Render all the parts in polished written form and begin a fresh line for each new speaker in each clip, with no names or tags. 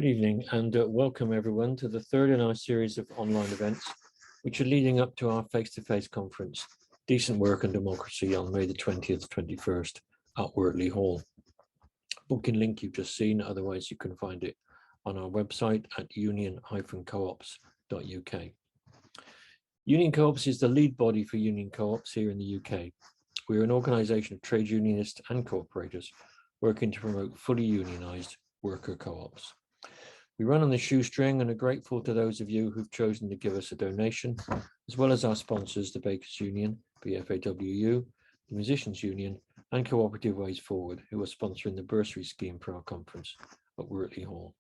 Good evening and welcome everyone to the third in our series of online events, which are leading up to our face-to-face conference, Decent Work and Democracy, on May the 20th, 21st at Wortley Hall. Booking link you've just seen, otherwise you can find it on our website at union-coops.uk. Union Co-ops is the lead body for union co-ops here in the UK. We are an organisation of trade unionists and cooperators working to promote fully unionised worker co-ops. We run on the shoestring and are grateful to those of you who've chosen to give us a donation, as well as our sponsors, the Bakers Union, BFAWU, the Musicians Union, and Cooperative Ways Forward, who are sponsoring the bursary scheme for our conference at Wortley Hall.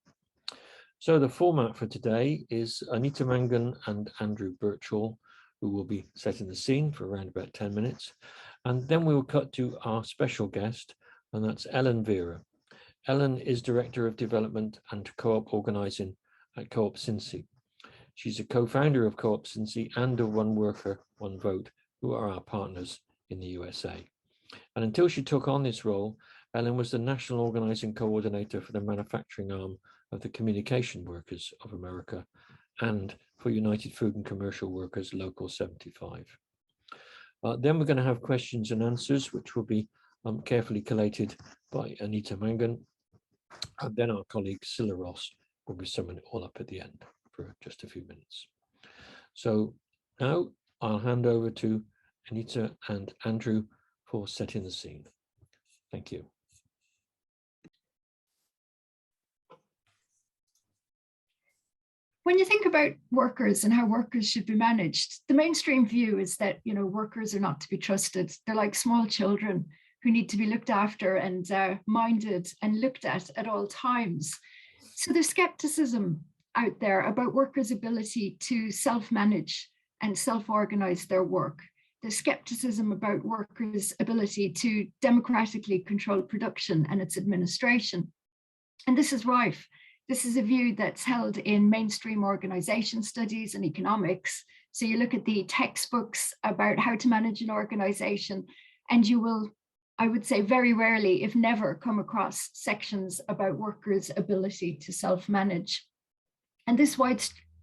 So the format for today is Anita Mangan and Andrew Birchall, who will be setting the scene for around about 10 minutes. And then we will cut to our special guest, and that's Ellen Vera. Ellen is Director of Development and Co-op Organising at Co-op Cincy. She's a co-founder of Co-op Cincy and of One Worker, One Vote, who are our partners in the USA. And until she took on this role, Ellen was the National Organising Coordinator for the manufacturing arm of the Communication Workers of America and for United Food and Commercial Workers Local 75. Then we're going to have questions and answers, which will be carefully collated by Anita Mangan. And then our colleague Scylla Ross will be summing it all up at the end for just a few minutes. So now I'll hand over to Anita and Andrew for setting the scene. Thank you.
When you think about workers and how workers should be managed, the mainstream view is that, workers are not to be trusted. They're like small children who need to be looked after and minded and looked at all times. So there's skepticism out there about workers' ability to self-manage and self-organize their work. There's skepticism about workers' ability to democratically control production and its administration. And this is rife. This is a view that's held in mainstream organization studies and economics. So you look at the textbooks about how to manage an organization, and you will, I would say, very rarely, if never, come across sections about workers' ability to self-manage. And this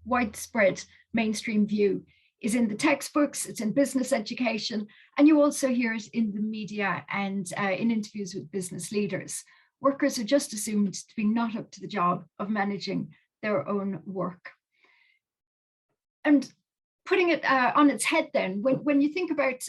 widespread mainstream view is in the textbooks, it's in business education, and you also hear it in the media and in interviews with business leaders. Workers are just assumed to be not up to the job of managing their own work. And putting it on its head then, when you think about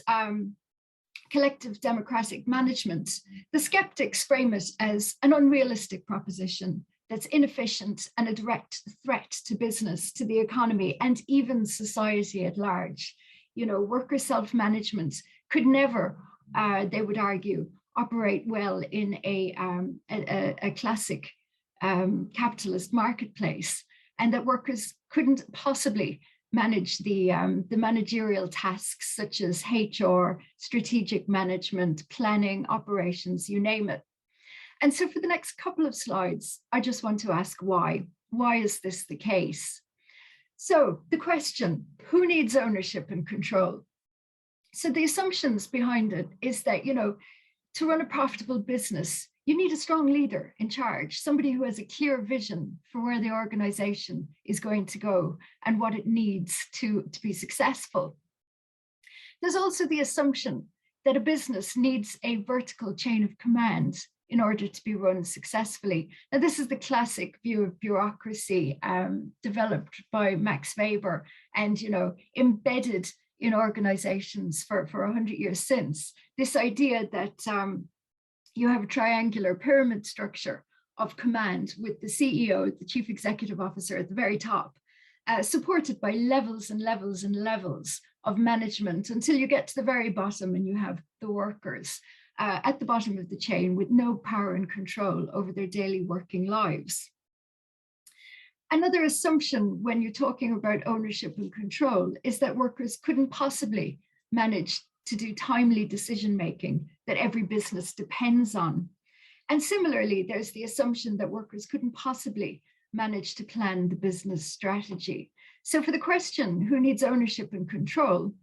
collective democratic management, the skeptics frame it as an unrealistic proposition that's inefficient and a direct threat to business, to the economy, and even society at large. Worker self-management could never, they would argue, operate well in a classic capitalist marketplace, and that workers couldn't possibly manage the managerial tasks such as HR, strategic management, planning, operations, you name it. And so for the next couple of slides, I just want to ask why. Why is this the case? So the question, who needs ownership and control? So the assumptions behind it is that, to run a profitable business, you need a strong leader in charge, somebody who has a clear vision for where the organization is going to go and what it needs to be successful. There's also the assumption that a business needs a vertical chain of command in order to be run successfully. Now, this is the classic view of bureaucracy developed by Max Weber and, embedded in organizations for 100 years since. This idea that you have a triangular pyramid structure of command with the CEO, the chief executive officer at the very top, supported by levels and levels and levels of management until you get to the very bottom and you have the workers at the bottom of the chain with no power and control over their daily working lives. Another assumption when you're talking about ownership and control is that workers couldn't possibly manage to do timely decision-making that every business depends on. And similarly, there's the assumption that workers couldn't possibly manage to plan the business strategy. So for the question, who needs ownership and control,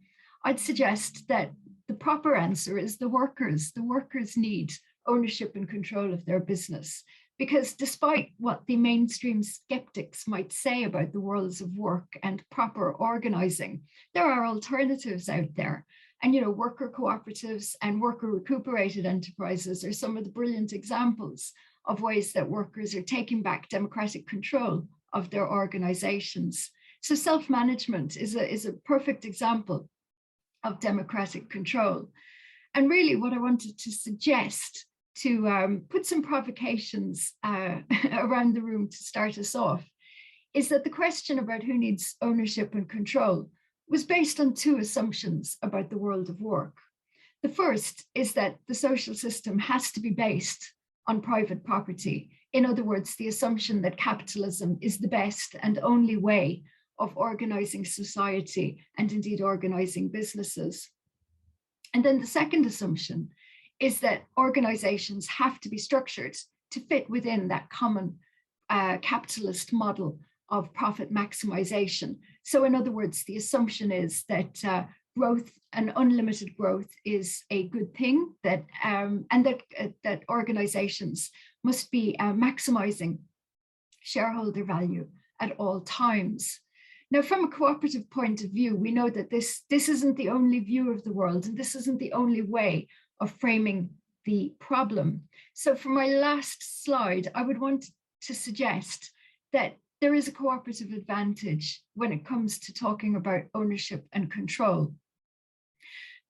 I'd suggest that the proper answer is the workers. The workers need ownership and control of their business. Because despite what the mainstream skeptics might say about the worlds of work and proper organizing, there are alternatives out there. And, you know, worker cooperatives and worker recuperated enterprises are some of the brilliant examples of ways that workers are taking back democratic control of their organizations. So self-management is a perfect example of democratic control. And really what I wanted to suggest to put some provocations around the room to start us off is that the question about who needs ownership and control was based on two assumptions about the world of work. The first is that the social system has to be based on private property. In other words, the assumption that capitalism is the best and only way of organizing society and indeed organizing businesses. And then the second assumption is that organizations have to be structured to fit within that common capitalist model of profit maximization. So in other words, the assumption is that growth and unlimited growth is a good thing, that and that organizations must be maximizing shareholder value at all times. Now, from a cooperative point of view, we know that this isn't the only view of the world, and this isn't the only way of framing the problem. So for my last slide, I would want to suggest that there is a cooperative advantage when it comes to talking about ownership and control.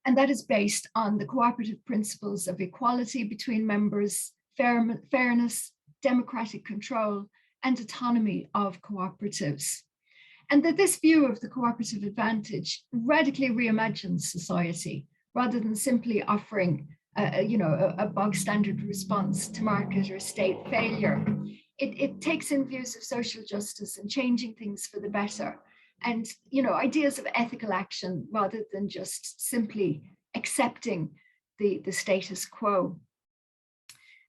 And that is based on the cooperative principles of equality between members, fairness, democratic control, and autonomy of cooperatives. And that this view of the cooperative advantage radically reimagines society, rather than simply offering a bog standard response to market or state failure. It takes in views of social justice and changing things for the better, and ideas of ethical action rather than just simply accepting the status quo.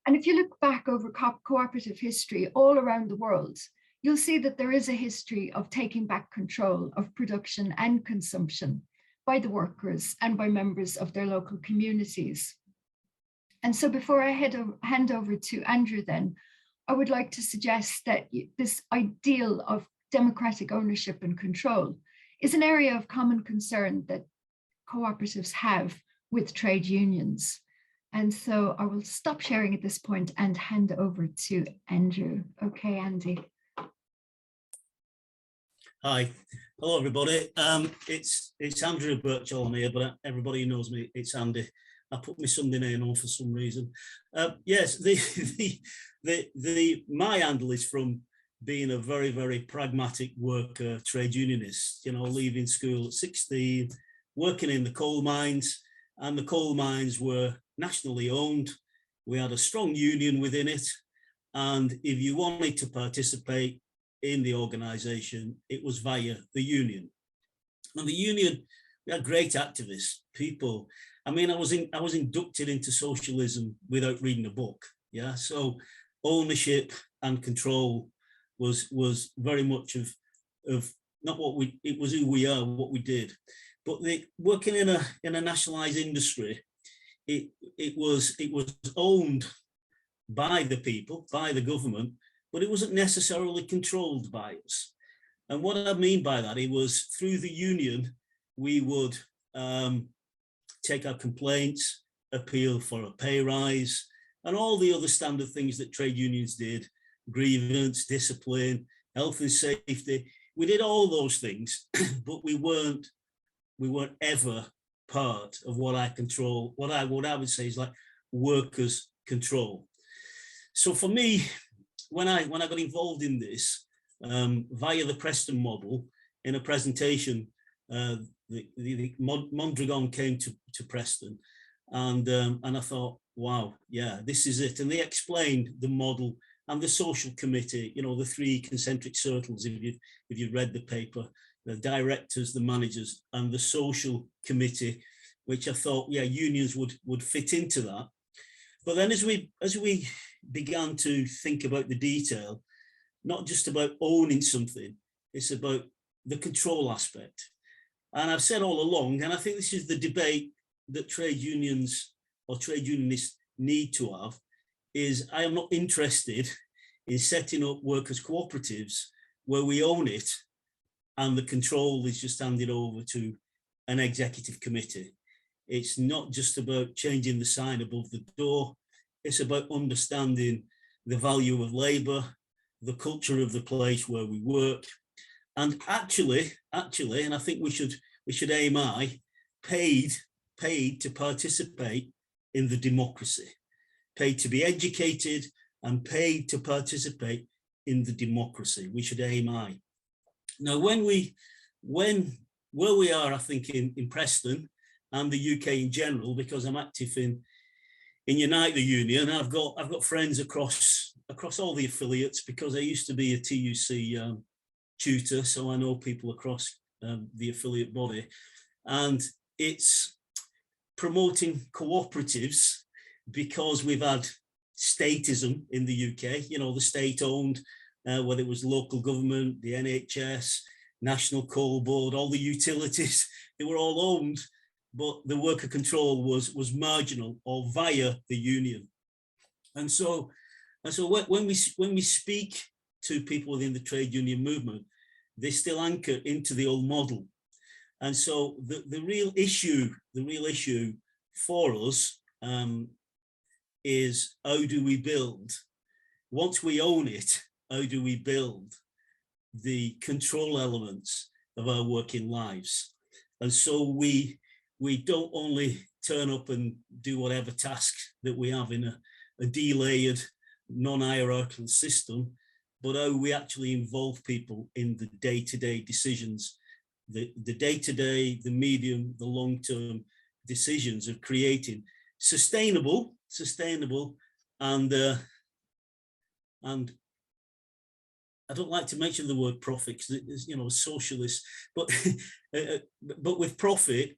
And if you look back over cooperative history all around the world, you'll see that there is a history of taking back control of production and consumption by the workers and by members of their local communities. And so before I hand over to Andrew then, I would like to suggest that this ideal of democratic ownership and control is an area of common concern that cooperatives have with trade unions. And so I will stop sharing at this point and hand over to Andrew. Okay, Andy.
Hi, hello everybody. It's Andrew Birchall here, but everybody who knows me, it's Andy. I put my Sunday name on for some reason. Yes, my handle is from being a very, very pragmatic worker, trade unionist. Leaving school at 16, working in the coal mines, and the coal mines were nationally owned. We had a strong union within it, and if you wanted to participate in the organisation, it was via the union. And the union, we had great activists, people. I mean, I was inducted into socialism without reading a book. Yeah, so ownership and control was very much of not what we, it was who we are, what we did. But working in a nationalised industry, it was owned by the people, by the government, but it wasn't necessarily controlled by us. And what I mean by that, it was through the union, we would take our complaints, appeal for a pay rise, and all the other standard things that trade unions did, grievance, discipline, health and safety. We did all those things, but we weren't ever part of what I would say is like workers' control. So for me, when I got involved in this via the Preston model in a presentation, Mondragon came to Preston, and I thought, wow, yeah, this is it. And they explained the model and the social committee, the three concentric circles, if you've read the paper, the directors, the managers, and the social committee, which I thought, yeah, unions would fit into that. But then as we began to think about the detail, not just about owning something, it's about the control aspect. And I've said all along, and I think this is the debate that trade unions or trade unionists need to have, is I am not interested in setting up workers' cooperatives where we own it and the control is just handed over to an executive committee. It's not just about changing the sign above the door. It's about understanding the value of labour, the culture of the place where we work, and actually, and I think we should aim high, paid to participate in the democracy, paid to be educated and paid to participate in the democracy. We should aim high. Now, where we are, I think, in Preston and the UK in general, because I'm active in Unite the Union, I've got friends across all the affiliates, because I used to be a TUC tutor, so I know people across the affiliate body, and it's promoting cooperatives because we've had statism in the UK, you know, the state-owned, whether it was local government, the NHS, National Coal Board, all the utilities, they were all owned, but the worker control was marginal or via the union. And so when we speak to people within the trade union movement, they still anchor into the old model. And so the real issue for us is, how do we build, once we own it, how do we build the control elements of our working lives? And so we don't only turn up and do whatever task that we have in a delayered, non-hierarchical system, but how we actually involve people in the day-to-day decisions, the day-to-day, the medium, the long-term decisions of creating sustainable, and I don't like to mention the word profit because it's, you know, socialist, but with profit,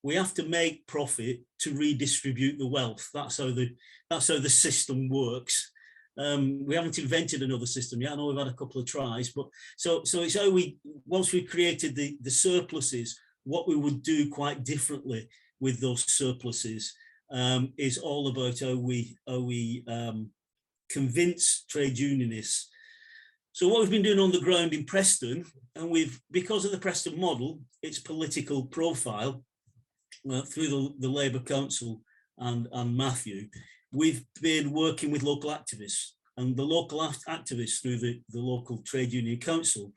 we have to make profit to redistribute the wealth. That's how the system works. We haven't invented another system yet. I know we've had a couple of tries, but so it's how once we created the surpluses, what we would do quite differently with those surpluses is all about how we convince trade unionists. So what we've been doing on the ground in Preston, and because of the Preston model, its political profile through the Labour Council and Matthew, we've been working with local activists, and the local activists through the local trade union council,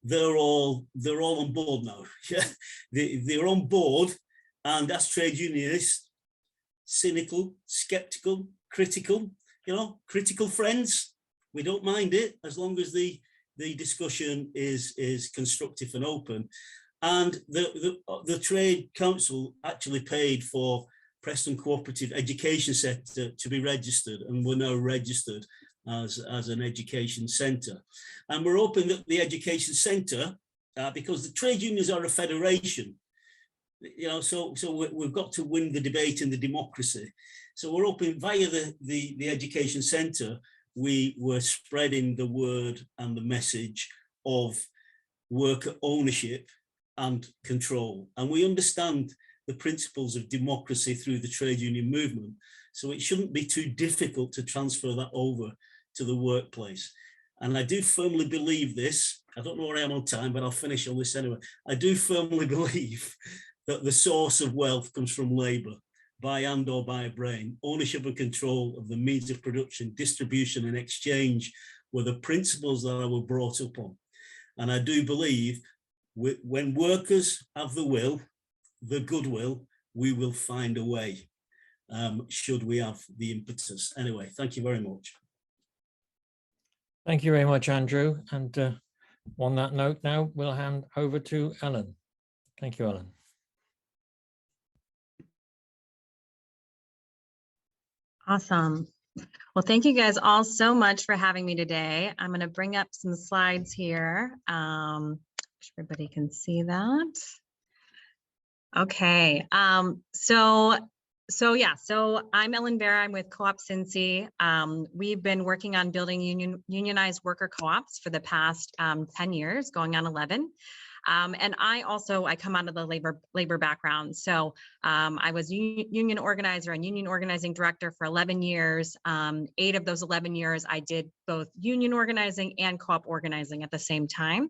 they're all on board now. Yeah, they're on board, and as trade unionists, cynical, skeptical, critical, you know, critical friends. We don't mind it as long as the discussion is constructive and open. And the Trade Council actually paid for Preston Cooperative Education Centre to be registered, and we're now registered as an education centre. And we're hoping that the education centre, because the trade unions are a federation, you know, so we've got to win the debate in the democracy. So we're hoping via the education centre, we were spreading the word and the message of worker ownership and control. And we understand the principles of democracy through the trade union movement. So it shouldn't be too difficult to transfer that over to the workplace. And I do firmly believe this. I don't know where I am on time, but I'll finish on this anyway. I do firmly believe that the source of wealth comes from labour, by hand or by brain. Ownership and control of the means of production, distribution and exchange were the principles that I was brought up on. And I do believe when workers have the will, the goodwill, we will find a way, should we have the impetus. Anyway, thank you very much.
Thank you very much, Andrew. And on that note, now we'll hand over to Ellen. Thank you, Ellen.
Awesome. Well, thank you guys all so much for having me today. I'm going to bring up some slides here. Everybody can see that. Okay. So I'm Ellen Bear. I'm with Co-op Cincy. We've been working on building unionized worker co-ops for the past 10 years, going on 11. And I come out of the labor background. So I was union organizer and union organizing director for 11 years. 8 of those 11 years, I did both union organizing and co-op organizing at the same time.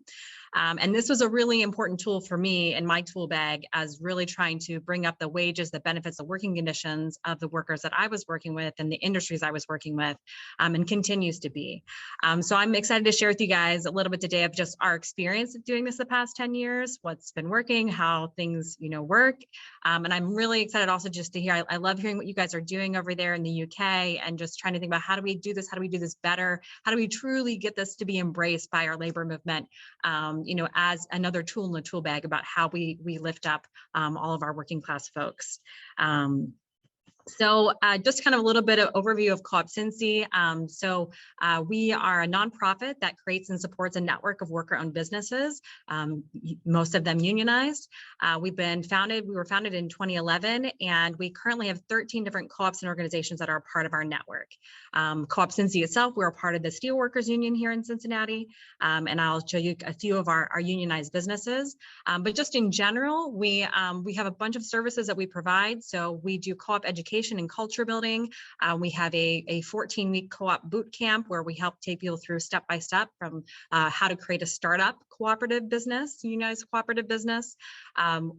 And this was a really important tool for me in my tool bag as really trying to bring up the wages, the benefits, the working conditions of the workers that I was working with and the industries I was working with, and continues to be. So I'm excited to share with you guys a little bit today of just our experience of doing this the past 10 years, what's been working, how things, work. And I'm really excited also just to hear, I love hearing what you guys are doing over there in the UK and just trying to think about how do we do this? How do we do this better? How do we truly get this to be embraced by our labor movement? As another tool in the tool bag about how we lift up all of our working class folks. So just kind of a little bit of overview of Co-op Cincy. We are a nonprofit that creates and supports a network of worker-owned businesses, most of them unionized. We were founded in 2011, and we currently have 13 different co-ops and organizations that are a part of our network. Co-op Cincy itself, we're a part of the Steelworkers Union here in Cincinnati, and I'll show you a few of our unionized businesses. But just in general, we have a bunch of services that we provide. So we do co-op education and culture building. We have a 14-week co-op boot camp where we help take people through step-by-step from how to create a startup cooperative business, unionized cooperative business.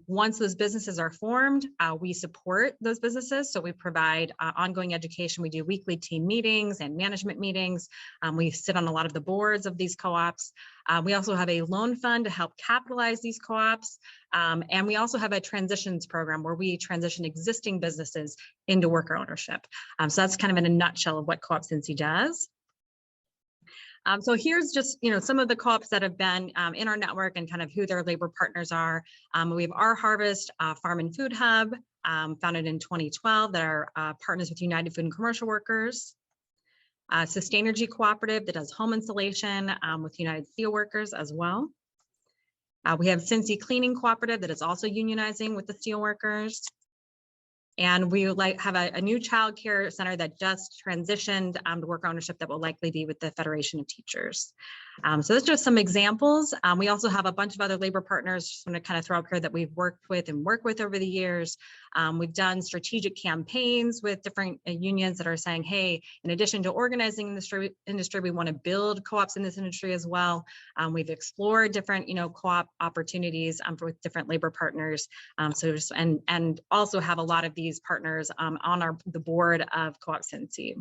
Once those businesses are formed, we support those businesses. So we provide ongoing education. We do weekly team meetings and management meetings. We sit on a lot of the boards of these co-ops. We also have a loan fund to help capitalize these co-ops. And we also have a transitions program where we transition existing businesses into worker ownership. So that's kind of in a nutshell of what Co-op Cincy does. So here's just, some of the co-ops that have been in our network and kind of who their labor partners are. We have Our Harvest Farm and Food Hub, founded in 2012, that are partners with United Food and Commercial Workers. Sustainergy Cooperative that does home installation with United Steelworkers as well. We have Cincy Cleaning Cooperative that is also unionizing with the steelworkers. And we have a new child care center that just transitioned to worker ownership that will likely be with the Federation of Teachers. So that's just some examples. We also have a bunch of other labor partners, just want to kind of throw up here that we've worked with and work with over the years. We've done strategic campaigns with different unions that are saying, hey, in addition to organizing industry, we want to build co-ops in this industry as well. We've explored different, co-op opportunities with different labor partners. And also have a lot of these partners on the board of Co-op Cincy.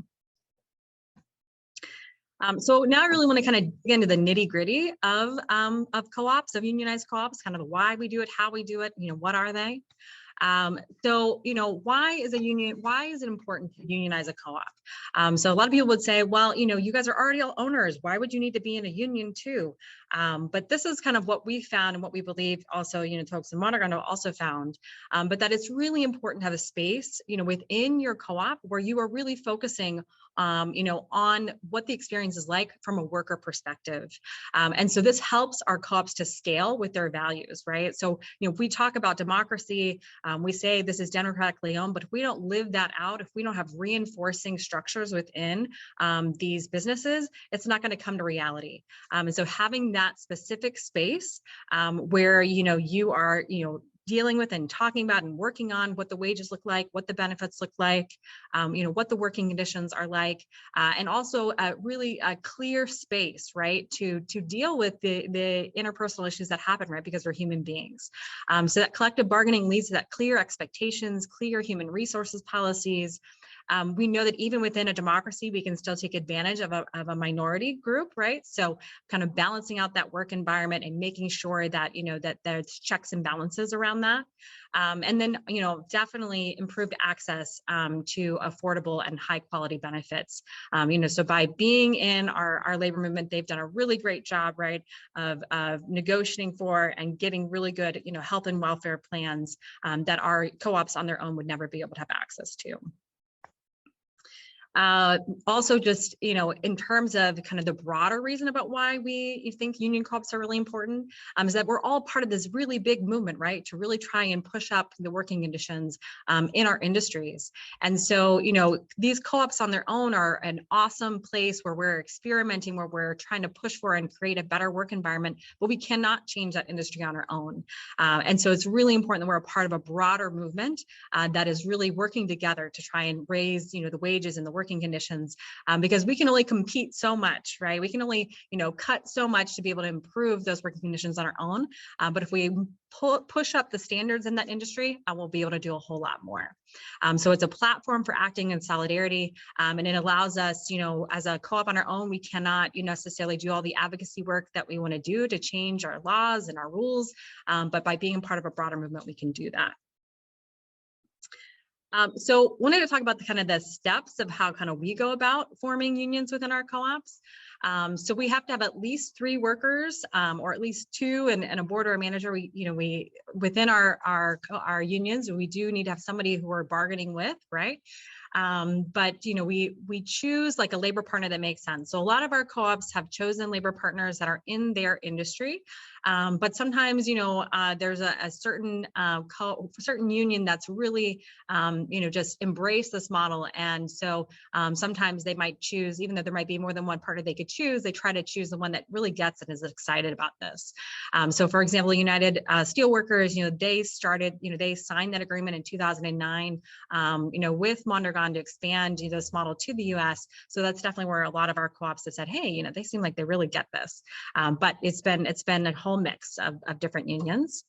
So now I really want to kind of dig into the nitty gritty of co-ops, of unionized co-ops, kind of why we do it, how we do it, what are they? So, why is it important to unionize a co-op? So a lot of people would say, well, you guys are already all owners. Why would you need to be in a union too? But this is kind of what we found and what we believe also, folks in Monaghan also found, but that it's really important to have a space, within your co-op where you are really focusing on what the experience is like from a worker perspective. And so this helps our co-ops to scale with their values, right? So, if we talk about democracy, we say this is democratically owned, but if we don't live that out, if we don't have reinforcing structures within these businesses, it's not going to come to reality. And so having that specific space where, you are, dealing with and talking about and working on what the wages look like, what the benefits look like, what the working conditions are like, and also really a clear space, right, to deal with the interpersonal issues that happen, right, because we're human beings. So that collective bargaining leads to that clear expectations, clear human resources policies. We know that even within a democracy, we can still take advantage of a minority group, right? So kind of balancing out that work environment and making sure that, that there's checks and balances around that. And then, definitely improved access to affordable and high quality benefits. So by being in our labor movement, they've done a really great job, right, of negotiating for and getting really good, health and welfare plans that our co-ops on their own would never be able to have access to. Also, just, in terms of kind of the broader reason about why you think union co-ops are really important, is that we're all part of this really big movement, right, to really try and push up the working conditions in our industries. And so, these co-ops on their own are an awesome place where we're experimenting, where we're trying to push for and create a better work environment, but we cannot change that industry on our own. And so it's really important that we're a part of a broader movement that is really working together to try and raise, the wages and the working conditions, because we can only compete so much, right? We can only, cut so much to be able to improve those working conditions on our own. But if we push up the standards in that industry, we'll be able to do a whole lot more. So it's a platform for acting in solidarity, and it allows us, as a co-op on our own, we cannot necessarily do all the advocacy work that we want to do to change our laws and our rules, but by being part of a broader movement, we can do that. So wanted to talk about the steps of how we go about forming unions within our co-ops. So we have to have at least 3 workers, or at least 2 and a board or a manager. We within our unions, we do need to have somebody who we're bargaining with, right? But we choose like a labor partner that makes sense. So a lot of our co-ops have chosen labor partners that are in their industry. But sometimes, there's a certain certain union that's really, just embrace this model. And so sometimes they might choose, even though there might be more than one partner they could choose, they try to choose the one that really gets and is excited about this. So for example, United Steelworkers, they signed that agreement in 2009, with Mondragon to expand this model to the US. So that's definitely where a lot of our co-ops have said, hey, they seem like they really get this. But it's been a whole mix of different unions.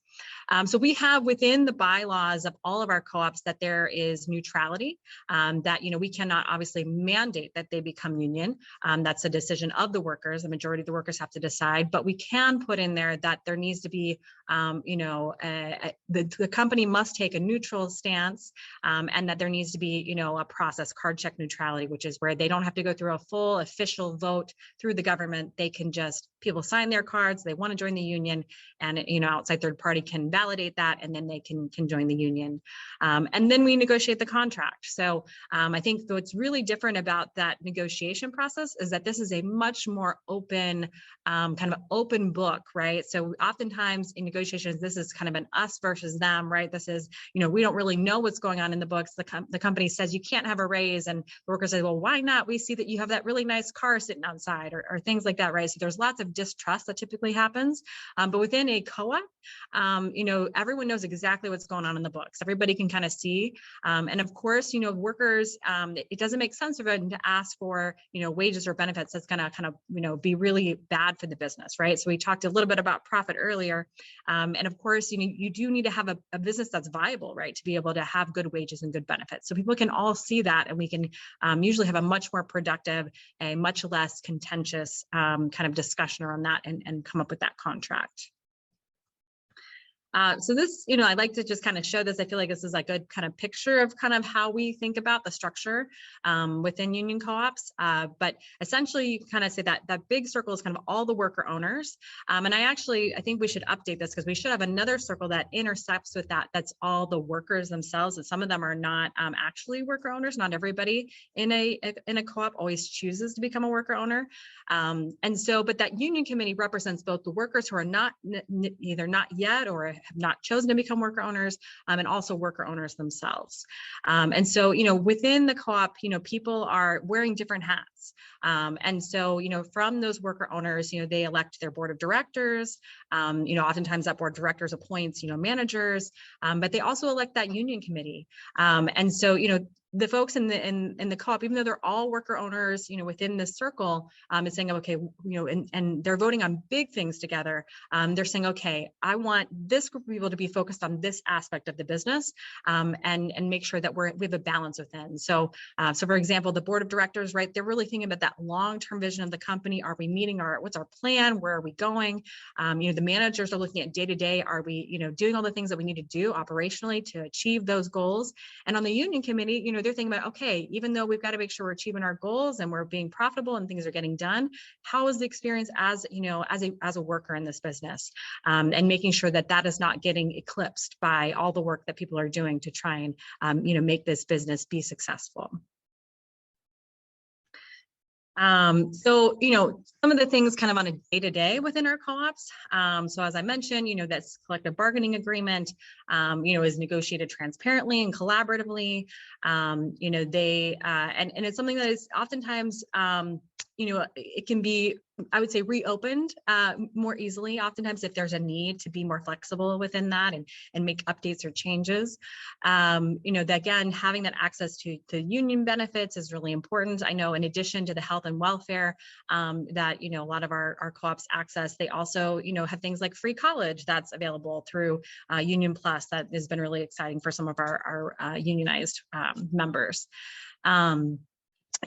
So we have within the bylaws of all of our co-ops that there is neutrality, that, we cannot obviously mandate that they become union. That's a decision of the workers. The majority of the workers have to decide, but we can put in there that there needs to be, the company must take a neutral stance, and that there needs to be, a process, card check neutrality, which is where they don't have to go through a full official vote through the government. They can people sign their cards, they want to join the union, and, outside third party can validate that, and then they can join the union. And then we negotiate the contract. So I think what's really different about that negotiation process is that this is a much more open, kind of open book, right? So oftentimes in negotiations, this is kind of an us versus them, right? This is, we don't really know what's going on in the books. The company says you can't have a raise, and the worker says, well, why not? We see that you have that really nice car sitting outside, or things like that, right? So there's lots of distrust that typically happens. But within a co-op, everyone knows exactly what's going on in the books. Everybody can kind of see. And of course, workers, it doesn't make sense for them to ask for, wages or benefits that's going to kind of, be really bad for the business, right? So we talked a little bit about profit earlier. And of course, you do need to have a business that's viable, right? To be able to have good wages and good benefits. So people can all see that, and we can usually have a much more productive, a much less contentious kind of discussion around that, and come up with that contract. So this, I'd like to just kind of show this. I feel like this is a good kind of picture of kind of how we think about the structure within union co-ops. But essentially, you kind of say that big circle is kind of all the worker owners. And I think we should update this, because we should have another circle that intercepts with that. That's all the workers themselves. And some of them are not actually worker owners. Not everybody in a co-op always chooses to become a worker owner. And so, but that union committee represents both the workers who are not either not yet or have not chosen to become worker owners, and also worker owners themselves. And so, within the co-op, people are wearing different hats. And so, from those worker owners, they elect their board of directors. Oftentimes that board of directors appoints, managers, but they also elect that union committee. And so, the folks in the co-op, even though they're all worker owners, within this circle, is saying, okay, and they're voting on big things together. They're saying, okay, I want this group of people to be focused on this aspect of the business, and make sure that we have a balance within. So for example, the board of directors, right? They're really thinking about that long-term vision of the company. Are we meeting what's our plan? Where are we going? The managers are looking at day-to-day. Are we, doing all the things that we need to do operationally to achieve those goals? And on the union committee, they're thinking about, okay, even though we've got to make sure we're achieving our goals and we're being profitable and things are getting done, how is the experience as a worker in this business, and making sure that that is not getting eclipsed by all the work that people are doing to try and make this business be successful. So, some of the things kind of on a day-to-day within our co-ops. So as I mentioned, that's collective bargaining agreement, is negotiated transparently and collaboratively. They, and it's something that is oftentimes, it can be, I would say, reopened more easily, oftentimes if there's a need to be more flexible within that and make updates or changes. That again, having that access to union benefits is really important. I know in addition to the health and welfare that, a lot of our co-ops access, they also, have things like free college that's available through Union Plus. That has been really exciting for some of our unionized members.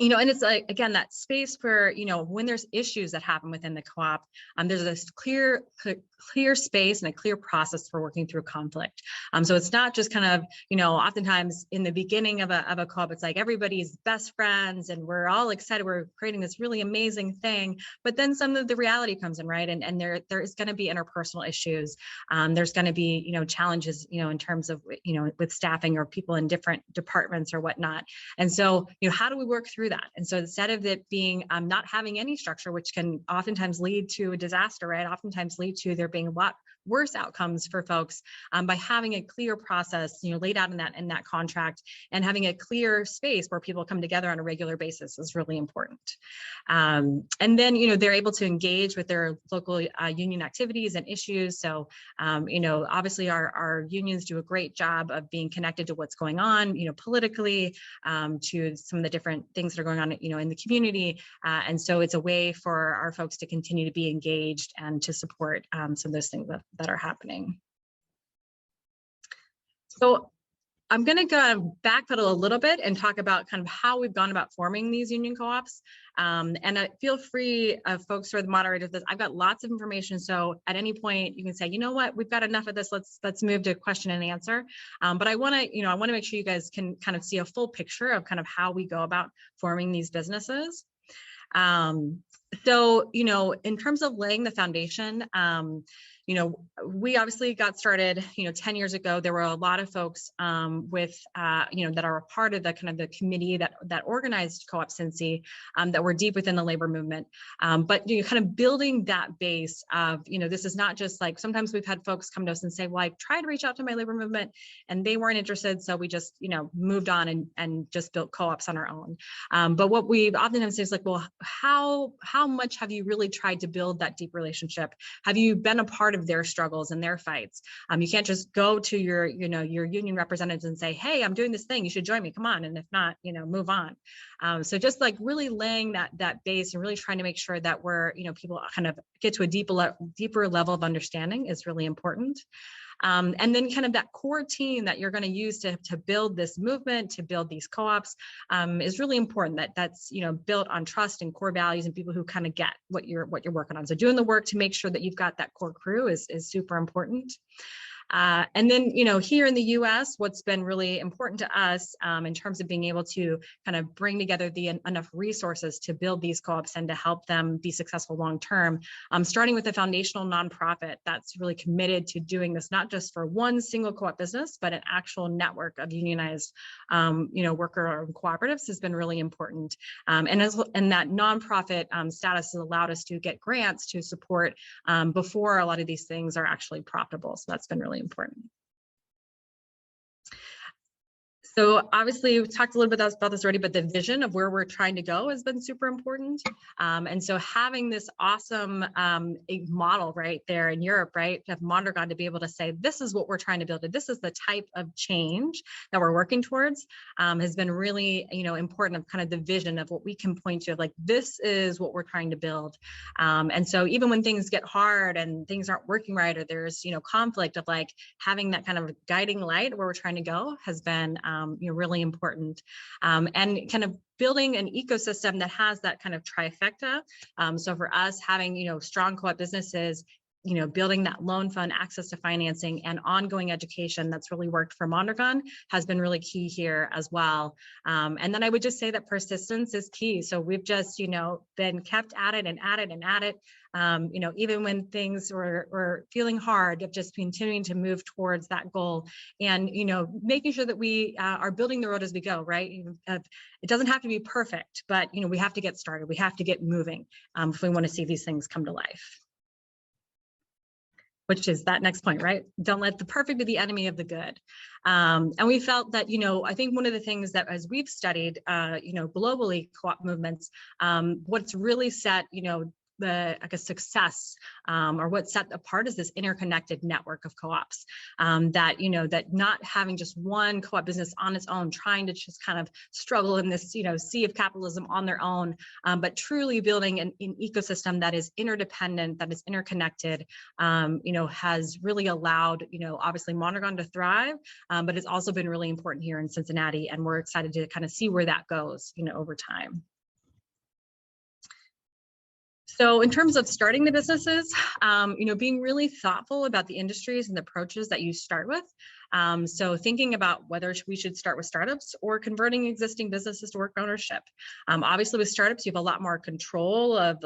And it's like, again, that space for, when there's issues that happen within the co-op, there's this clear space and a clear process for working through conflict. So it's not just kind of, oftentimes in the beginning of a co-op, it's like everybody's best friends and we're all excited, we're creating this really amazing thing, but then some of the reality comes in, right? And there is going to be interpersonal issues. There's going to be, challenges, in terms of, with staffing or people in different departments or whatnot. And so, how do we work through that? And so instead of it being not having any structure, which can oftentimes lead to a disaster, right? Oftentimes lead to there being a lot worse outcomes for folks, by having a clear process, laid out in that contract, and having a clear space where people come together on a regular basis is really important. And then, they're able to engage with their local union activities and issues. So, obviously our unions do a great job of being connected to what's going on, politically, to some of the different things that are going on, in the community. And so it's a way for our folks to continue to be engaged and to support some of those things that are happening. So I'm going to go backpedal a little bit and talk about kind of how we've gone about forming these union co-ops. And feel free, folks or the moderators, I've got lots of information. So at any point you can say, you know what, we've got enough of this. Let's move to question and answer. But I want to, make sure you guys can kind of see a full picture of kind of how we go about forming these businesses. So, in terms of laying the foundation, we obviously got started, 10 years ago. There were a lot of folks with, that are a part of the kind of the committee that organized Co-op Cincy, that were deep within the labor movement. But kind of building that base of, this is not just like, sometimes we've had folks come to us and say, well, I tried to reach out to my labor movement and they weren't interested. So we just, moved on and just built co-ops on our own. But what we've oftentimes say is like, well, how much have you really tried to build that deep relationship? Have you been a part of their struggles and their fights? You can't just go to your union representatives and say, hey, I'm doing this thing, you should join me, come on. And if not, move on. So just like really laying that base and really trying to make sure that we're, people kind of get to a deeper level of understanding is really important. And then kind of that core team that you're going to use to build this movement, to build these co-ops, is really important. That's built on trust and core values and people who kind of get what you're working on. So doing the work to make sure that you've got that core crew is super important. And then, here in the US, what's been really important to us in terms of being able to kind of bring together enough resources to build these co-ops and to help them be successful long-term, starting with a foundational nonprofit that's really committed to doing this, not just for one single co-op business, but an actual network of unionized, worker cooperatives has been really important. And that nonprofit status has allowed us to get grants to support before a lot of these things are actually profitable. So that's been really important. So obviously we've talked a little bit about this already, but the vision of where we're trying to go has been super important. And so having this awesome model right there in Europe, right, of Mondragon to be able to say, this is what we're trying to build, this is the type of change that we're working towards, has been really, important of kind of the vision of what we can point to, like, this is what we're trying to build. And so even when things get hard and things aren't working right, or there's, conflict, of like having that kind of guiding light where we're trying to go has been, really important, and kind of building an ecosystem that has that kind of trifecta. So for us, having, strong co-op businesses, building that loan fund, access to financing, and ongoing education that's really worked for Mondragon has been really key here as well. And then I would just say that persistence is key. So we've just, been kept at it and at it and at it. even when things were feeling hard, of just continuing to move towards that goal, and making sure that we are building the road as we go, right? It doesn't have to be perfect, but we have to get started. We have to get moving if we want to see these things come to life. Which is that next point, right? Don't let the perfect be the enemy of the good. And we felt that, I think one of the things that as we've studied, globally co-op movements, what's really set, like a success, or what set apart is this interconnected network of co-ops, that not having just one co-op business on its own, trying to just kind of struggle in this, sea of capitalism on their own, but truly building an ecosystem that is interdependent, that is interconnected, has really allowed, obviously Mondragon to thrive, but it's also been really important here in Cincinnati, and we're excited to kind of see where that goes, over time. So in terms of starting the businesses, being really thoughtful about the industries and the approaches that you start with. So thinking about whether we should start with startups or converting existing businesses to work ownership. Obviously with startups, you have a lot more control of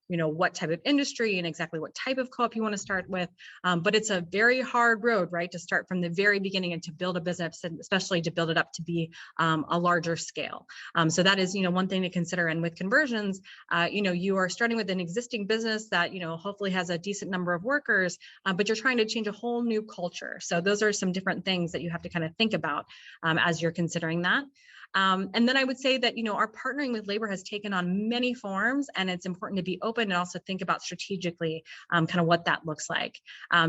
what type of industry and exactly what type of co-op you want to start with. But it's a very hard road, right, to start from the very beginning and to build a business, and especially to build it up to be a larger scale. So that is, one thing to consider. And with conversions, you are starting with an existing business that, hopefully has a decent number of workers, but you're trying to change a whole new culture. So those are some different things that you have to kind of think about as you're considering that. And then I would say that, our partnering with labor has taken on many forms, and it's important to be open and also think about strategically kind of what that looks like.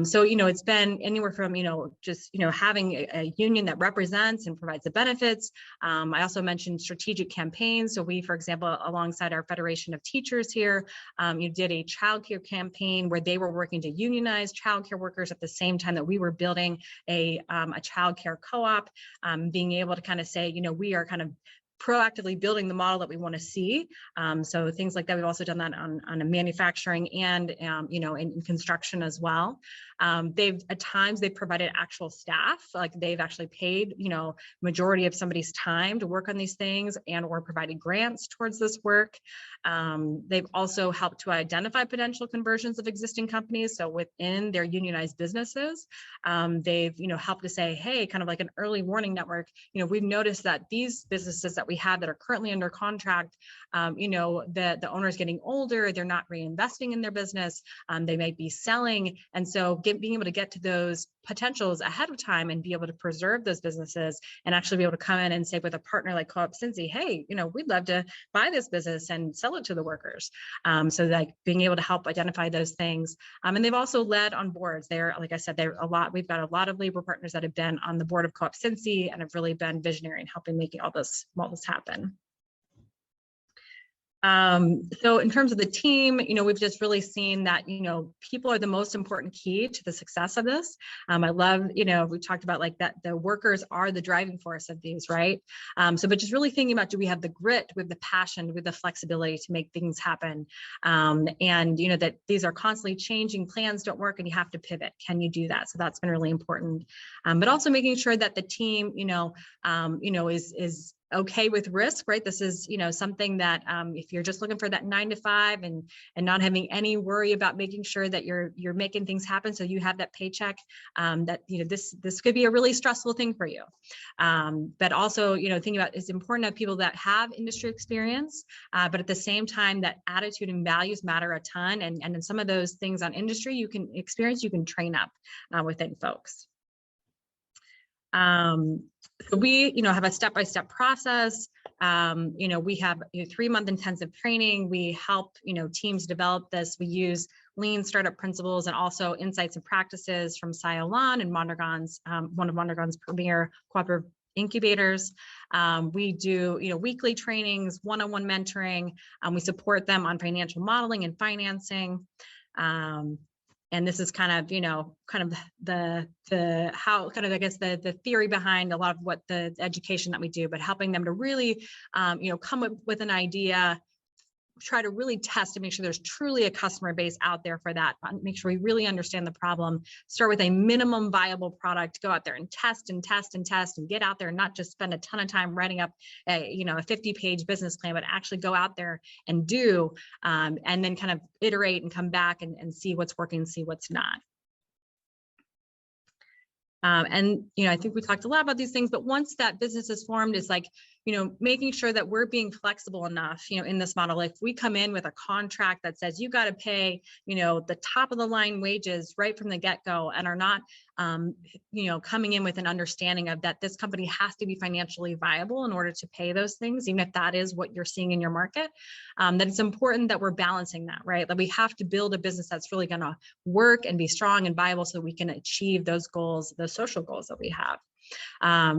So, it's been anywhere from, just, having a union that represents and provides the benefits. I also mentioned strategic campaigns. So we, for example, alongside our Federation of Teachers here, you did a childcare campaign where they were working to unionize childcare workers at the same time that we were building a childcare co-op, being able to kind of say, we are kind of proactively building the model that we want to see. So things like that. We've also done that on a manufacturing and, in construction as well. At times they've provided actual staff, like they've actually paid, majority of somebody's time to work on these things and or provided grants towards this work. They've also helped to identify potential conversions of existing companies. So within their unionized businesses, they've, helped to say, hey, kind of like an early warning network, we've noticed that these businesses that we have that are currently under contract, the owner's getting older, they're not reinvesting in their business, they might be selling. And so being able to get to those potentials ahead of time and be able to preserve those businesses and actually be able to come in and say with a partner like Co-op Cincy, hey, we'd love to buy this business and sell it to the workers. So like being able to help identify those things. And they've also led on boards. Like I said, we've got a lot of labor partners that have been on the board of Co-op Cincy and have really been visionary in helping making all this happen. So in terms of the team, we've just really seen that, people are the most important key to the success of this. I love, we talked about like that the workers are the driving force of these, right? But just really thinking about, do we have the grit, with the passion, with the flexibility to make things happen? And, that these are constantly changing, plans don't work and you have to pivot. Can you do that? So that's been really important. But also making sure that the team, is okay with risk, right? This is, something that if you're just looking for that 9 to 5 and not having any worry about making sure that you're making things happen, so you have that paycheck, that this could be a really stressful thing for you. But also, thinking about, it's important to have people that have industry experience, but at the same time, that attitude and values matter a ton. And in some of those things on industry, you can train up within folks. So we, have a step-by-step process. We have 3-month intensive training. We help, teams develop this. We use lean startup principles and also insights and practices from Sciolon and Mondragon's, one of Mondragon's premier cooperative incubators. We do, weekly trainings, one-on-one mentoring. We support them on financial modeling and financing. And this is kind of, the theory behind a lot of what the education that we do, but helping them to really, come up with an idea, try to really test to make sure there's truly a customer base out there for that. Make sure we really understand the problem. Start with a minimum viable product. Go out there and test and test and test and get out there and not just spend a ton of time writing up a 50-page business plan, but actually go out there and do, and then kind of iterate and come back and see what's working, see what's not. And I think we talked a lot about these things, but once that business is formed, is like, making sure that we're being flexible enough, in this model. If we come in with a contract that says you got to pay, the top of the line wages right from the get-go, and are not, coming in with an understanding of that this company has to be financially viable in order to pay those things, even if that is what you're seeing in your market, that it's important that we're balancing that, right? That we have to build a business that's really going to work and be strong and viable so we can achieve those goals, those social goals that we have.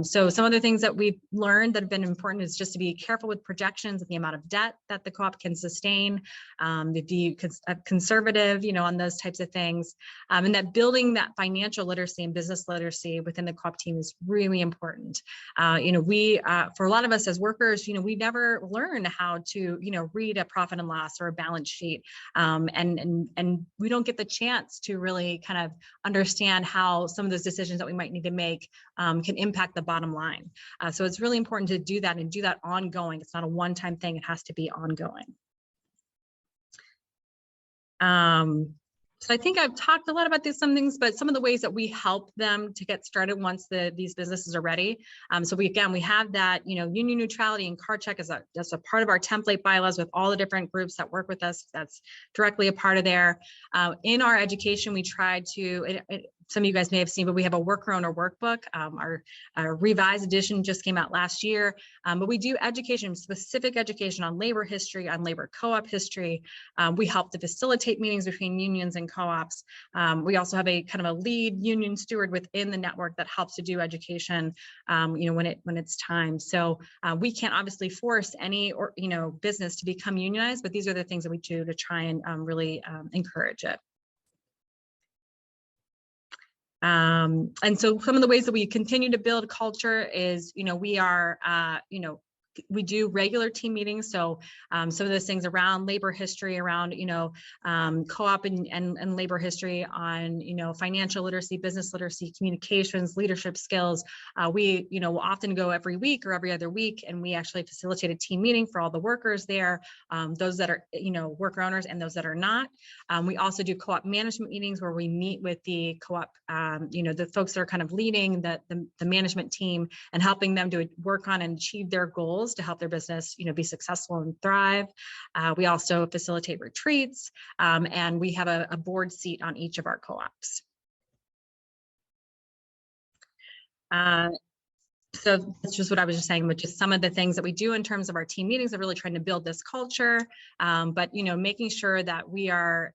So some of the things that we've learned that have been important is just to be careful with projections of the amount of debt that the co-op can sustain, to be conservative, on those types of things, and that building that financial literacy and business literacy within the co-op team is really important. We, for a lot of us as workers, we never learn how to, read a profit and loss or a balance sheet, and we don't get the chance to really kind of understand how some of those decisions that we might need to make can impact the bottom line. So it's really important to do that and do that ongoing. It's not a one-time thing. It has to be ongoing. So I think I've talked a lot about some things, but some of the ways that we help them to get started once these businesses are ready. So we have that, union neutrality and card check as a part of our template bylaws with all the different groups that work with us. That's directly a part of there. In our education, we try to, some of you guys may have seen, but we have a worker owner workbook. Our revised edition just came out last year, but we do specific education on labor history, on labor co-op history. We help to facilitate meetings between unions and co-ops. We also have a kind of a lead union steward within the network that helps to do education, when it's time. So we can't obviously force any business to become unionized, but these are the things that we do to try and really encourage it. And so some of the ways that we continue to build culture is, we are, we do regular team meetings. So some of those things around labor history, around, co-op and labor history, on, financial literacy, business literacy, communications, leadership skills. We, will often go every week or every other week, and we actually facilitate a team meeting for all the workers there, those that are, worker owners and those that are not. We also do co-op management meetings where we meet with the co-op, the folks that are kind of leading the management team and helping them to work on and achieve their goals to help their business, be successful and thrive. We also facilitate retreats, and we have a board seat on each of our co-ops. So that's just what I was just saying, but just some of the things that we do in terms of our team meetings are really trying to build this culture, but, making sure that we are,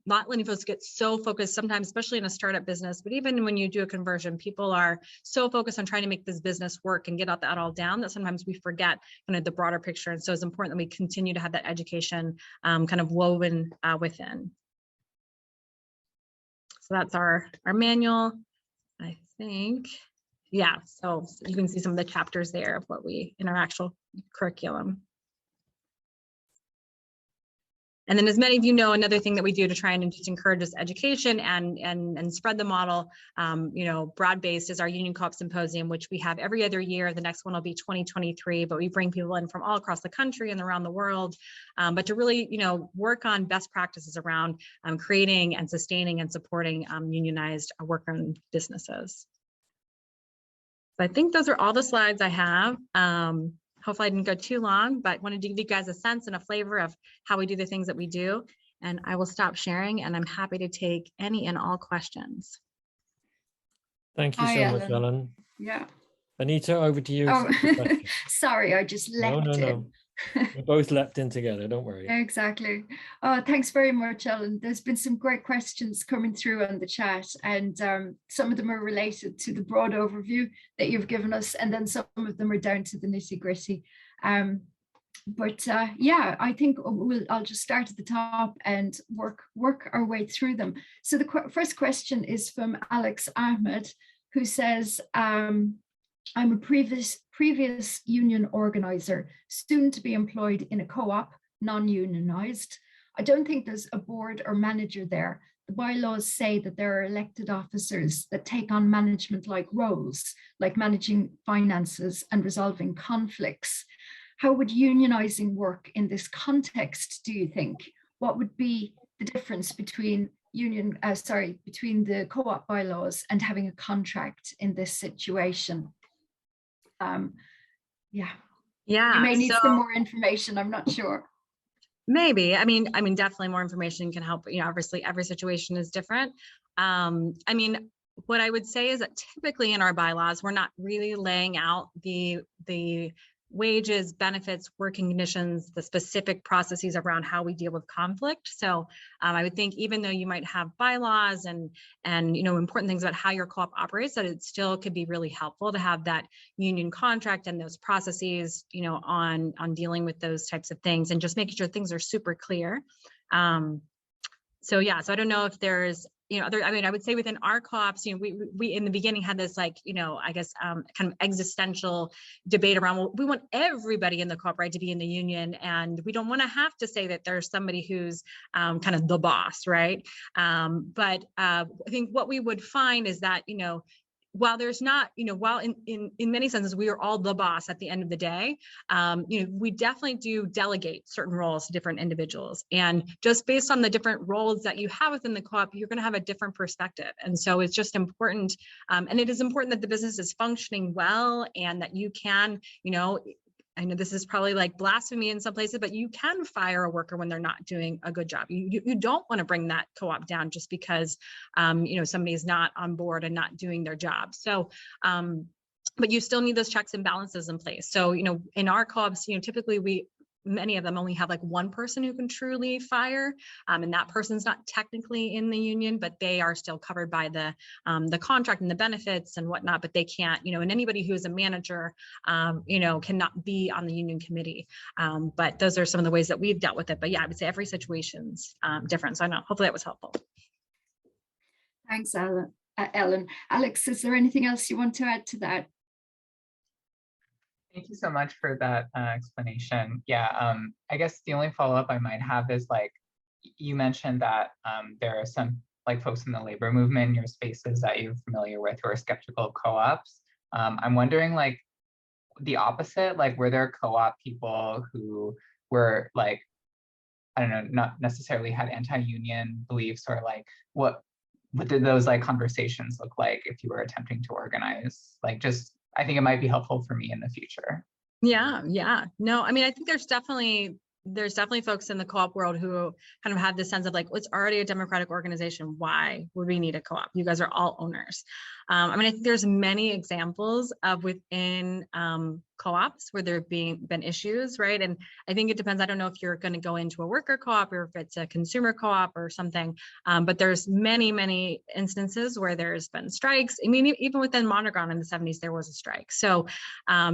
not letting folks get so focused sometimes, especially in a startup business, but even when you do a conversion, people are so focused on trying to make this business work and get that all down that sometimes we forget kind of the broader picture. And so it's important that we continue to have that education kind of woven within. So that's our manual, I think. Yeah, so you can see some of the chapters there of what we in our actual curriculum. And then, as many of you know, another thing that we do to try and just encourage this education and spread the model, broad-based, is our Union Co-op Symposium, which we have every other year. The next one will be 2023, but we bring people in from all across the country and around the world, but to really, work on best practices around creating and sustaining and supporting unionized worker-owned businesses. So I think those are all the slides I have. Hopefully I didn't go too long, but wanted to give you guys a sense and a flavor of how we do the things that we do. And I will stop sharing, and I'm happy to take any and all questions.
Thank you so much, Ellen.
Yeah.
Anita, over to you.
Oh, sorry, I just leapt in.
We both leapt in together, don't worry.
Exactly. Thanks very much, Ellen. There's been some great questions coming through on the chat, and some of them are related to the broad overview that you've given us, and then some of them are down to the nitty-gritty. But yeah, I think I'll just start at the top and work our way through them. So the first question is from Alex Ahmed, who says, I'm a previous union organizer, soon to be employed in a co-op, non-unionized. I don't think there's a board or manager there. The bylaws say that there are elected officers that take on management-like roles, like managing finances and resolving conflicts. How would unionizing work in this context, do you think? What would be the difference between between the co-op bylaws and having a contract in this situation? Yeah.
Yeah.
You may need some more information, I'm not sure.
Maybe. I mean, definitely more information can help. You know, obviously every situation is different. I mean, what I would say is that typically in our bylaws, we're not really laying out the wages, benefits, working conditions, the specific processes around how we deal with conflict. So I would think even though you might have bylaws and you know, important things about how your co-op operates, that it still could be really helpful to have that union contract and those processes, you know, on dealing with those types of things and just making sure things are super clear. So yeah, so I don't know if there's, you know, I mean, I would say within our co-ops, you know, we in the beginning had this, like, you know, I guess kind of existential debate around, well, we want everybody in the co-op, right, to be in the union, and we don't want to have to say that there's somebody who's kind of the boss, right? But I think what we would find is that, you know, while there's not, you know, while in many senses we are all the boss at the end of the day, you know, we definitely do delegate certain roles to different individuals, and just based on the different roles that you have within the co-op, you're going to have a different perspective. And so it's just important, and it is important that the business is functioning well, and that you can, you know, I know this is probably like blasphemy in some places, but you can fire a worker when they're not doing a good job. You don't want to bring that co-op down just because, you know, somebody is not on board and not doing their job. So, but you still need those checks and balances in place. So, you know, in our co-ops, you know, typically many of them only have like one person who can truly fire, and that person's not technically in the union, but they are still covered by the contract and the benefits and whatnot, but they can't, you know, and anybody who is a manager, you know, cannot be on the union committee. But those are some of the ways that we've dealt with it. But yeah, I would say every situation's different. So I know, hopefully that was helpful.
Thanks, Ellen. Alex, is there anything else you want to add to that?
Thank you so much for that explanation. Yeah, I guess the only follow-up I might have is, like, you mentioned that there are some, like, folks in the labor movement in your spaces that you're familiar with who are skeptical of co-ops. I'm wondering, like, the opposite, like, were there co-op people who were, like, I don't know, not necessarily had anti-union beliefs, or like, what did those, like, conversations look like if you were attempting to organize? Like, just, I think it might be helpful for me in the future.
Yeah. No, I mean, I think there's definitely folks in the co-op world who kind of have this sense of like, well, it's already a democratic organization. Why would we need a co-op? You guys are all owners. I mean, I think there's many examples of within co-ops where there have been issues, right? And I think it depends. I don't know if you're going to go into a worker co-op or if it's a consumer co-op or something, but there's many instances where there's been strikes. I mean, even within Mondragon in the 70s, there was a strike. So,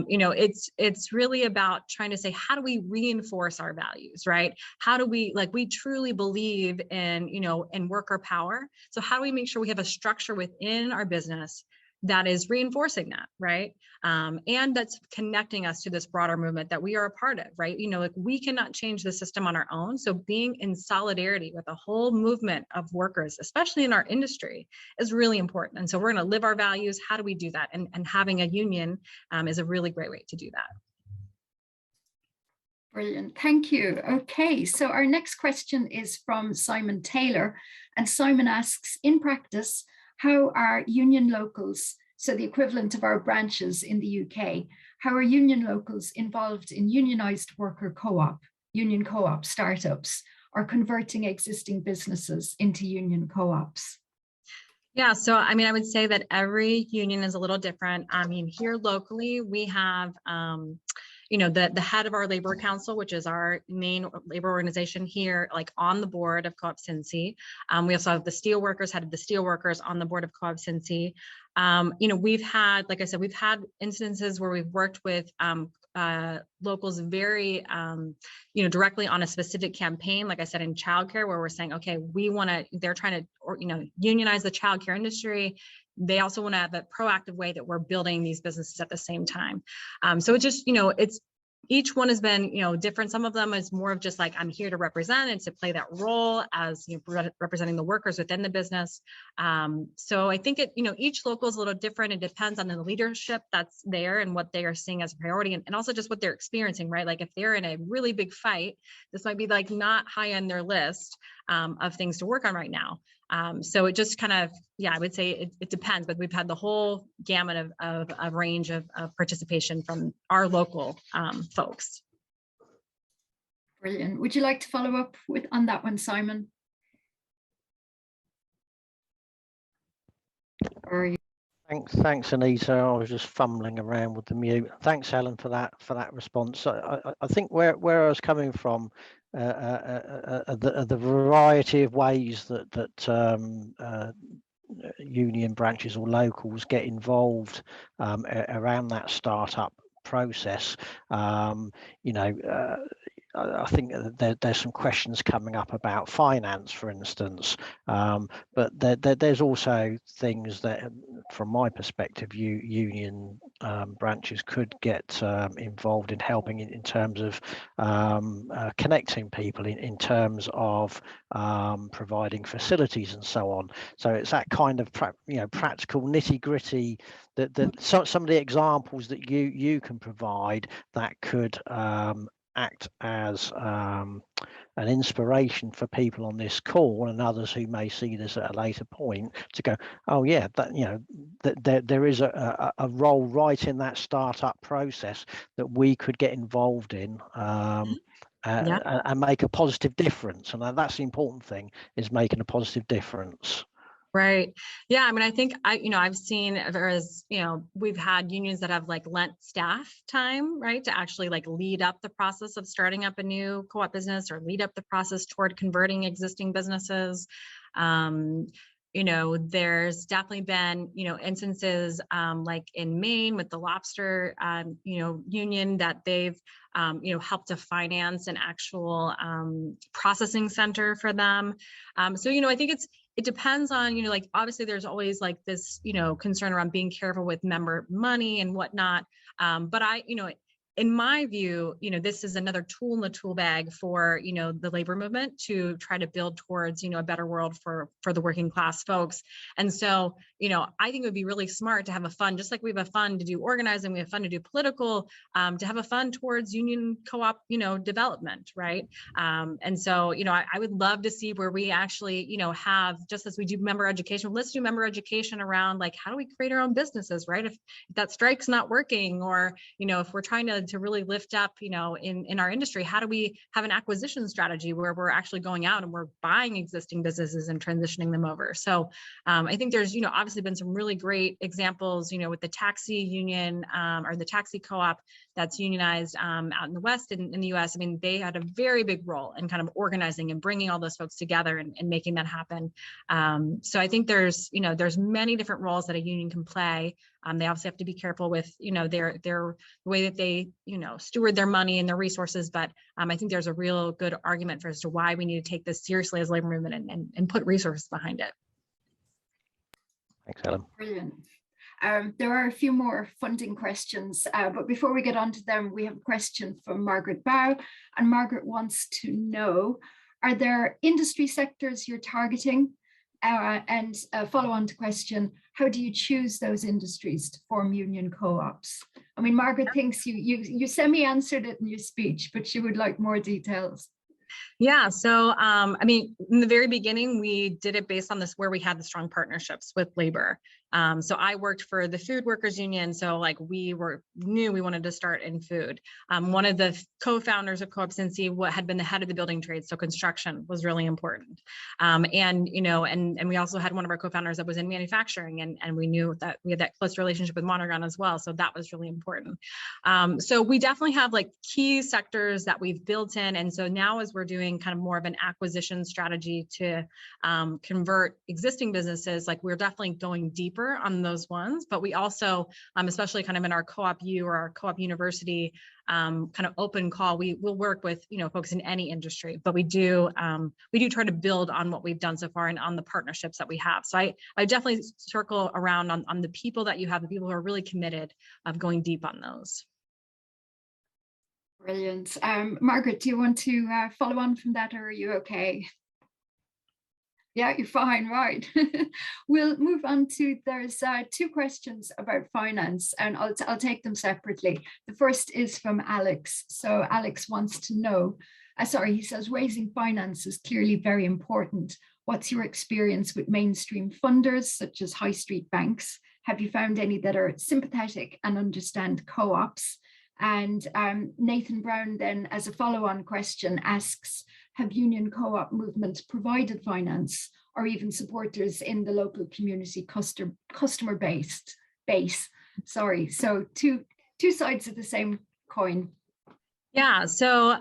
you know, it's really about trying to say, how do we reinforce our values, right? How do we, like, we truly believe in, you know, in worker power. So how do we make sure we have a structure within our business that is reinforcing that, right? And that's connecting us to this broader movement that we are a part of, right? You know, like, we cannot change the system on our own. So being in solidarity with a whole movement of workers, especially in our industry, is really important. And so we're going to live our values. How do we do that? And having a union is a really great way to do that.
Brilliant, thank you. Okay, so our next question is from Simon Taylor, and Simon asks, in practice, how are union locals, so the equivalent of our branches in the UK, how are union locals involved in unionized worker co-op, union co-op startups, or converting existing businesses into union co-ops?
Yeah, so I mean, I would say that every union is a little different. I mean, here locally, we have, you know, the head of our labor council, which is our main labor organization here, like on the board of Co-op Cincy. We also have the steelworkers, head of the steelworkers on the board of Co-op Cincy. You know, we've had, like I said, we've had instances where we've worked with locals very, you know, directly on a specific campaign, like I said, in childcare, where we're saying, okay, we want to, they're trying to, you know, unionize the childcare industry. They also want to have a proactive way that we're building these businesses at the same time. So it just, you know, it's each one has been, different. Some of them is more of just like, I'm here to represent and to play that role as representing the workers within the business. So I think each local is a little different. It depends on the leadership that's there and what they are seeing as a priority, and also just what they're experiencing, right? Like if they're in a really big fight, this might be like not high on their list of things to work on right now. So it just kind of, I would say it depends, but we've had the whole gamut of range of participation from our local folks.
Brilliant. Would you like to follow up on that one, Simon? Or
Thanks, Anita. I was just fumbling around with the mute. Thanks, Helen, for that response. I think where I was coming from, the variety of ways that union branches or locals get involved around that startup process. I think there's some questions coming up about finance, for instance, but there's also things that, from my perspective, union branches could get involved in helping in terms of connecting people, in terms of providing facilities and so on. So it's that kind of practical nitty-gritty that some of the examples that you can provide that could act as an inspiration for people on this call and others who may see this at a later point to go, oh yeah, that there is a role right in that startup process that we could get involved in and make a positive difference. And that's the important thing, is making a positive difference.
Right. Yeah. I mean, I think I've seen, we've had unions that have like lent staff time, right, to actually like lead up the process of starting up a new co-op business or lead up the process toward converting existing businesses. There's definitely been, instances like in Maine with the lobster, union that they've, helped to finance an actual processing center for them. So, I think it depends on, like, obviously there's always like this, concern around being careful with member money and whatnot. But in my view, this is another tool in the tool bag for, the labor movement to try to build towards, a better world for the working class folks. And so, I think it would be really smart to have a fund, just like we have a fund to do organizing, we have a fund to do political, to have a fund towards union co-op, development, right? And so, I would love to see where we actually, have, just as we do member education, let's do member education around like, how do we create our own businesses, right? If that strike's not working, or, if we're trying to really lift up, in our industry, how do we have an acquisition strategy where we're actually going out and we're buying existing businesses and transitioning them over? So I think there's, obviously been some really great examples, with the taxi union or the taxi co-op that's unionized out in the West in the US. I mean, they had a very big role in kind of organizing and bringing all those folks together and making that happen. So I think there's many different roles that a union can play. They obviously have to be careful with, the way that they, steward their money and their resources. But I think there's a real good argument for as to why we need to take this seriously as labor movement and put resources behind it.
Thanks, Helen.
Brilliant. There are a few more funding questions, but before we get on to them, we have a question from Margaret Bow, and Margaret wants to know, are there industry sectors you're targeting? And a follow-on to question, how do you choose those industries to form union co-ops? I mean, Margaret thinks you semi-answered it in your speech, but she would like more details.
Yeah, so I mean, in the very beginning, we did it based on this, where we had the strong partnerships with labor. So I worked for the Food Workers Union, so like we knew we wanted to start in food. One of the co-founders of Co-op Cincy had been the head of the building trade, so construction was really important. And we also had one of our co-founders that was in manufacturing, and we knew that we had that close relationship with Mondragon as well, so that was really important. So we definitely have like key sectors that we've built in, and so now as we're doing kind of more of an acquisition strategy to convert existing businesses, like we're definitely going deeper on those ones, but we also, especially kind of in our co-op U or our co-op university kind of open call, we will work with folks in any industry, but we do try to build on what we've done so far and on the partnerships that we have. So I definitely circle around on the people that you have, the people who are really committed of going deep on those.
Brilliant. Margaret, do you want to follow on from that, or are you okay? Yeah, you're fine, right. We'll move on to, there's two questions about finance, and I'll take them separately. The first is from Alex. So Alex wants to know, he says, raising finance is clearly very important. What's your experience with mainstream funders, such as high street banks? Have you found any that are sympathetic and understand co-ops? And Nathan Brown then, as a follow-on question, asks, have union co-op movements provided finance or even supporters in the local community customer base? Sorry, so two sides of the same coin.
Yeah, so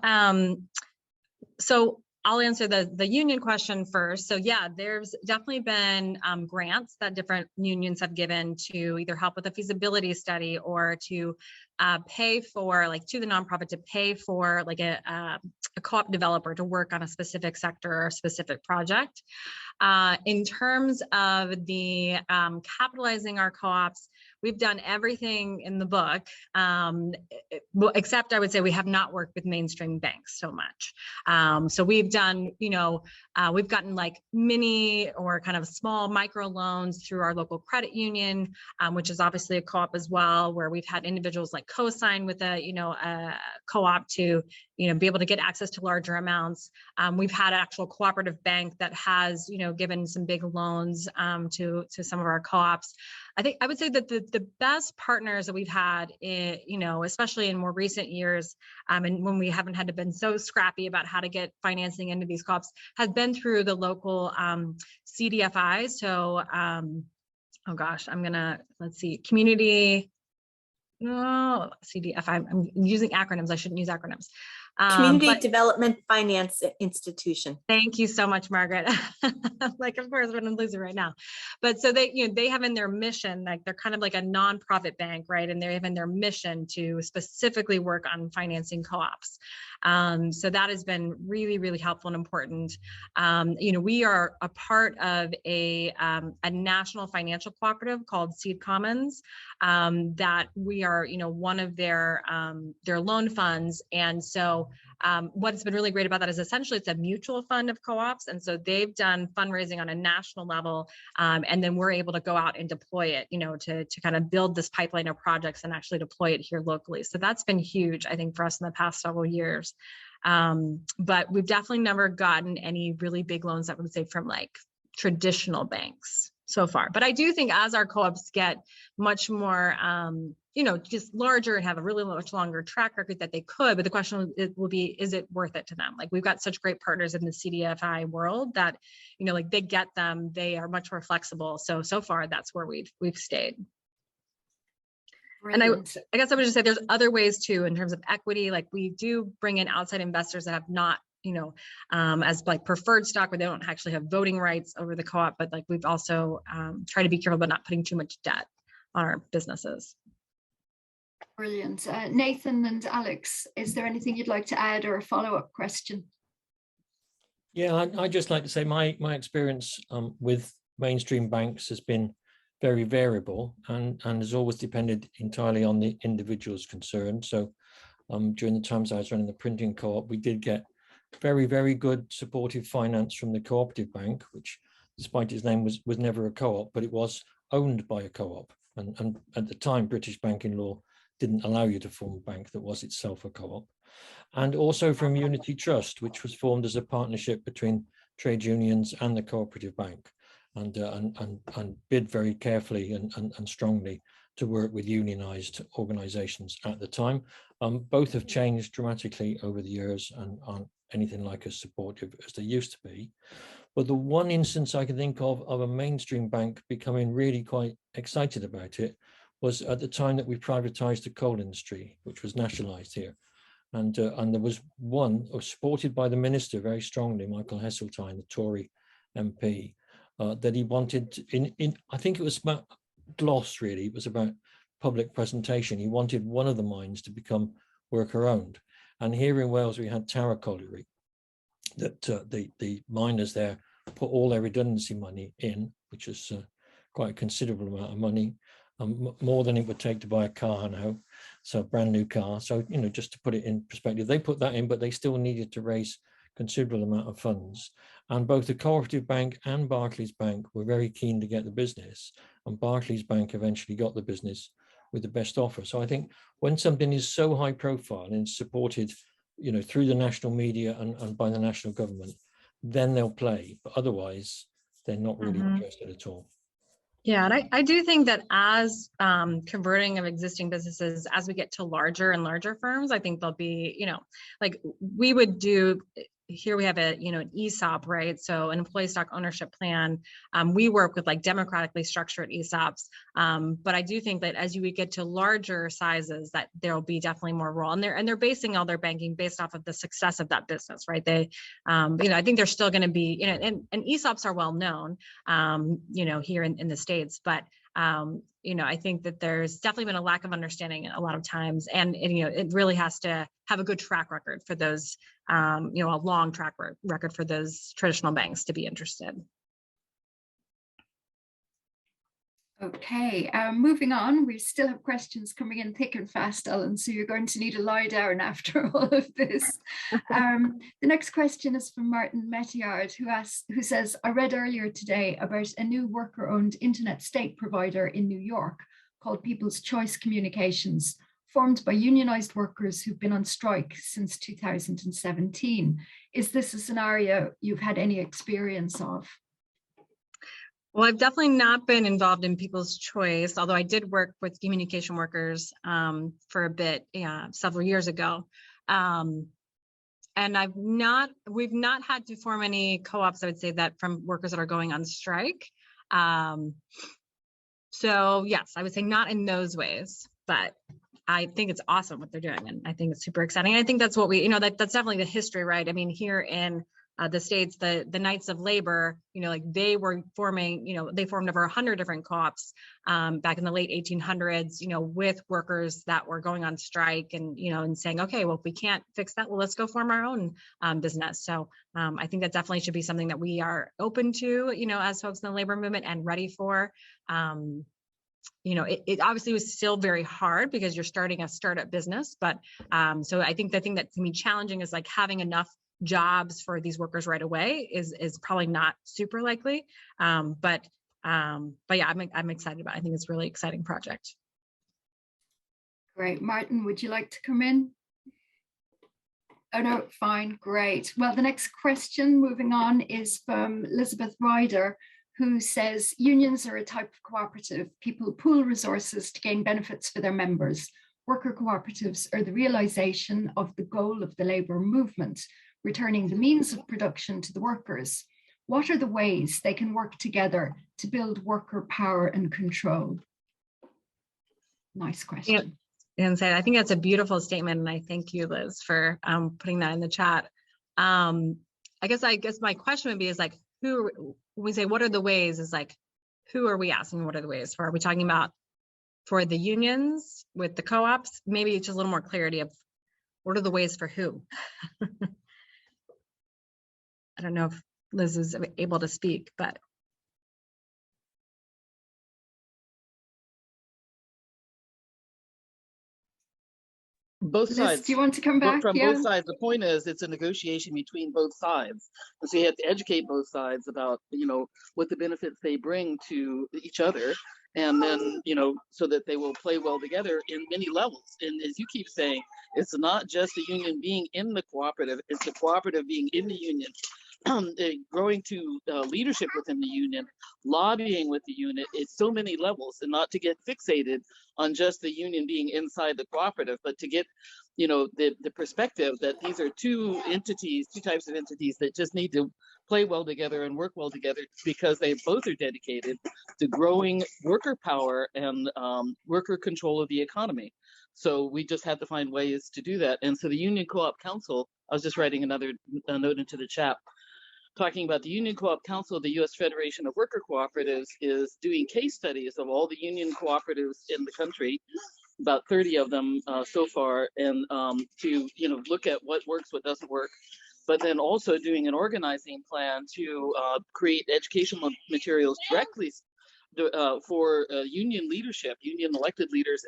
I'll answer the union question first. So yeah, there's definitely been grants that different unions have given to either help with a feasibility study or to pay for, like, to the nonprofit to pay for like a co-op developer to work on a specific sector or specific project. In terms of the capitalizing our co-ops, we've done everything in the book, except I would say we have not worked with mainstream banks so much. So we've done, we've gotten like mini or kind of small micro loans through our local credit union, which is obviously a co-op as well, where we've had individuals like co-sign with a co-op to, be able to get access to larger amounts. We've had an actual cooperative bank that has, given some big loans to some of our co-ops. I would say that the best partners that we've had, especially in more recent years, and when we haven't had to been so scrappy about how to get financing into these co-ops, has been through the local CDFIs. So, oh gosh, let's see, community. No, CDFI. I'm using acronyms. I shouldn't use acronyms.
Community Development Finance Institution.
Thank you so much, Margaret. Like, of course, I'm losing right now. But so they have in their mission, like they're kind of like a nonprofit bank, right? And they have in their mission to specifically work on financing co-ops. So that has been really, really helpful and important. We are a part of a national financial cooperative called Seed Commons, that we are, one of their loan funds. And so what's been really great about that is essentially it's a mutual fund of co-ops. And so they've done fundraising on a national level. And then we're able to go out and deploy it, to kind of build this pipeline of projects and actually deploy it here locally. So that's been huge, I think, for us in the past several years. But we've definitely never gotten any really big loans that we would say from like traditional banks so far. But I do think as our co-ops get much more, just larger and have a really much longer track record that they could, but the question will be, is it worth it to them? Like, we've got such great partners in the CDFI world that, like they get them, they are much more flexible. So far that's where we've stayed.
Brilliant.
And I guess I would just say there's other ways too, in terms of equity, like we do bring in outside investors that have not, as like preferred stock, where they don't actually have voting rights over the co-op, but like we've also tried to be careful about not putting too much debt on our businesses.
Brilliant. Nathan and Alex, is there anything you'd like to add or a follow-up question?
Yeah, I'd just like to say my experience with mainstream banks has been very variable and has always depended entirely on the individuals concerned. So during the times I was running the printing co-op, we did get very, very good supportive finance from the cooperative bank, which, despite its name, was never a co-op, but it was owned by a co-op. And at the time, British banking law didn't allow you to form a bank that was itself a co-op. And also from Unity Trust, which was formed as a partnership between trade unions and the cooperative bank, and bid very carefully and strongly to work with unionized organizations at the time. Both have changed dramatically over the years and aren't anything like as supportive as they used to be. But the one instance I can think of a mainstream bank becoming really quite excited about it was at the time that we privatized the coal industry, which was nationalized here. And there was one supported by the minister very strongly, Michael Heseltine, the Tory MP, that he wanted I think it was about gloss, really. It was about public presentation. He wanted one of the mines to become worker owned. And here in Wales, we had Tara Colliery, that the miners there put all their redundancy money in, which is quite a considerable amount of money, more than it would take to buy a car now. So a brand new car. So, you know, just to put it in perspective, they put that in, but they still needed to raise considerable amount of funds. And both the Cooperative Bank and Barclays Bank were very keen to get the business. And Barclays Bank eventually got the business with the best offer. So I think when something is so high profile and supported, you know, through the national media and by the national government, then they'll play. But otherwise, they're not really interested at all.
Yeah, and I do think that as converting of existing businesses, as we get to larger and larger firms, I think there'll be, you know, like we would do, here we have a, you know, an ESOP, right? So an employee stock ownership plan. We work with like democratically structured ESOPs. But I do think that as you would get to larger sizes, that there will be definitely more role. And they're basing all their banking based off of the success of that business, right? They, you know, I think they're still going to be, you know, and ESOPs are well known, you know, here in the States, but you know, I think that there's definitely been a lack of understanding a lot of times, and you know, it really has to have a good track record for those, you know, a long track record for those traditional banks to be interested.
Okay, moving on, we still have questions coming in thick and fast, Ellen, so you're going to need to lie down after all of this. The next question is from Martin Mettiard, who says, I read earlier today about a new worker-owned internet state provider in New York called People's Choice Communications, formed by unionized workers who've been on strike since 2017. Is this a scenario you've had any experience of?
Well, I've definitely not been involved in People's Choice, although I did work with communication workers for a bit, several years ago. And we've not had to form any co-ops, I would say, that from workers that are going on strike. So yes, I would say not in those ways, but I think it's awesome what they're doing. And I think it's super exciting. I think that's what we, you know, that's definitely the history, right? I mean, here in the States, the Knights of Labor, you know, like they were forming, you know, they formed over 100 different co-ops back in the late 1800s, you know, with workers that were going on strike and, you know, and saying, okay, well, if we can't fix that, well, let's go form our own business. So I think that definitely should be something that we are open to, you know, as folks in the labor movement and ready for. You know, it obviously was still very hard because you're starting a startup business, but so I think the thing that can be challenging is like having enough jobs for these workers right away is probably not super likely. But yeah, I'm excited about it. I think it's a really exciting project.
Great. Martin, would you like to come in? Oh, no, fine, great. Well, the next question, moving on, is from Elizabeth Ryder, who says, unions are a type of cooperative. People pool resources to gain benefits for their members. Worker cooperatives are the realization of the goal of the labor movement, returning the means of production to the workers. What are the ways they can work together to build worker power and control? Nice question.
Yeah, and I think that's a beautiful statement, and I thank you, Liz, for putting that in the chat. I guess my question would be is like, when we say what are the ways, is like, who are we asking what are the ways for? Are we talking about for the unions with the co-ops? Maybe just a little more clarity of what are the ways for who? I don't know if Liz is able to speak, but.
Both
Liz,
sides.
do you want to come back?
From
Yeah.
both sides. The point is, it's a negotiation between both sides, and so you have to educate both sides about, you know, what the benefits they bring to each other, and then, you know, so that they will play well together in many levels. And as you keep saying, it's not just the union being in the cooperative; it's the cooperative being in the union. Growing to leadership within the union, lobbying with the union, it's so many levels, and not to get fixated on just the union being inside the cooperative, but to get, you know, the perspective that these are two types of entities that just need to play well together and work well together because they both are dedicated to growing worker power and worker control of the economy. So we just had to find ways to do that. And so the Union Co-op Council, I was just writing another note into the chat, talking about the Union Co-op Council, the U.S. Federation of Worker Cooperatives, is doing case studies of all the union cooperatives in the country, about 30 of them so far, and to, you know, look at what works, what doesn't work, but then also doing an organizing plan to create educational materials directly for union leadership, union elected leaders,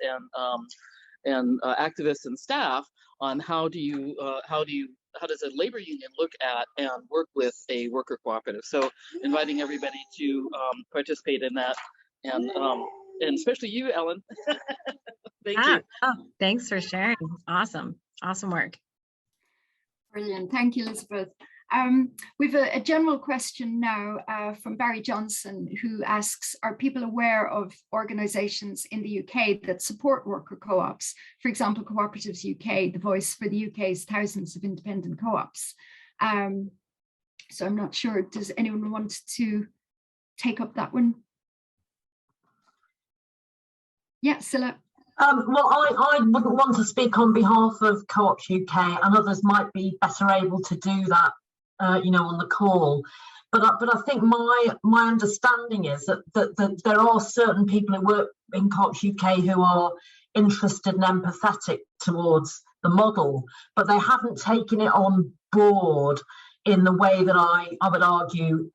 activists and staff on how does a labor union look at and work with a worker cooperative. So inviting everybody to participate in that, and especially you, Ellen. Thank you.
Oh, thanks for sharing. Awesome work.
Brilliant. Thank you, Elizabeth. We've a general question now from Barry Johnson, who asks, are people aware of organisations in the UK that support worker co-ops? For example, Cooperatives UK, the voice for the UK's thousands of independent co-ops. So I'm not sure, does anyone want to take up that one? Yeah, Scilla.
Well, I wouldn't want to speak on behalf of Co-ops UK, and others might be better able to do that, on the call. But I think my understanding is that there are certain people who work in Co-ops UK who are interested and empathetic towards the model, but they haven't taken it on board in the way that I would argue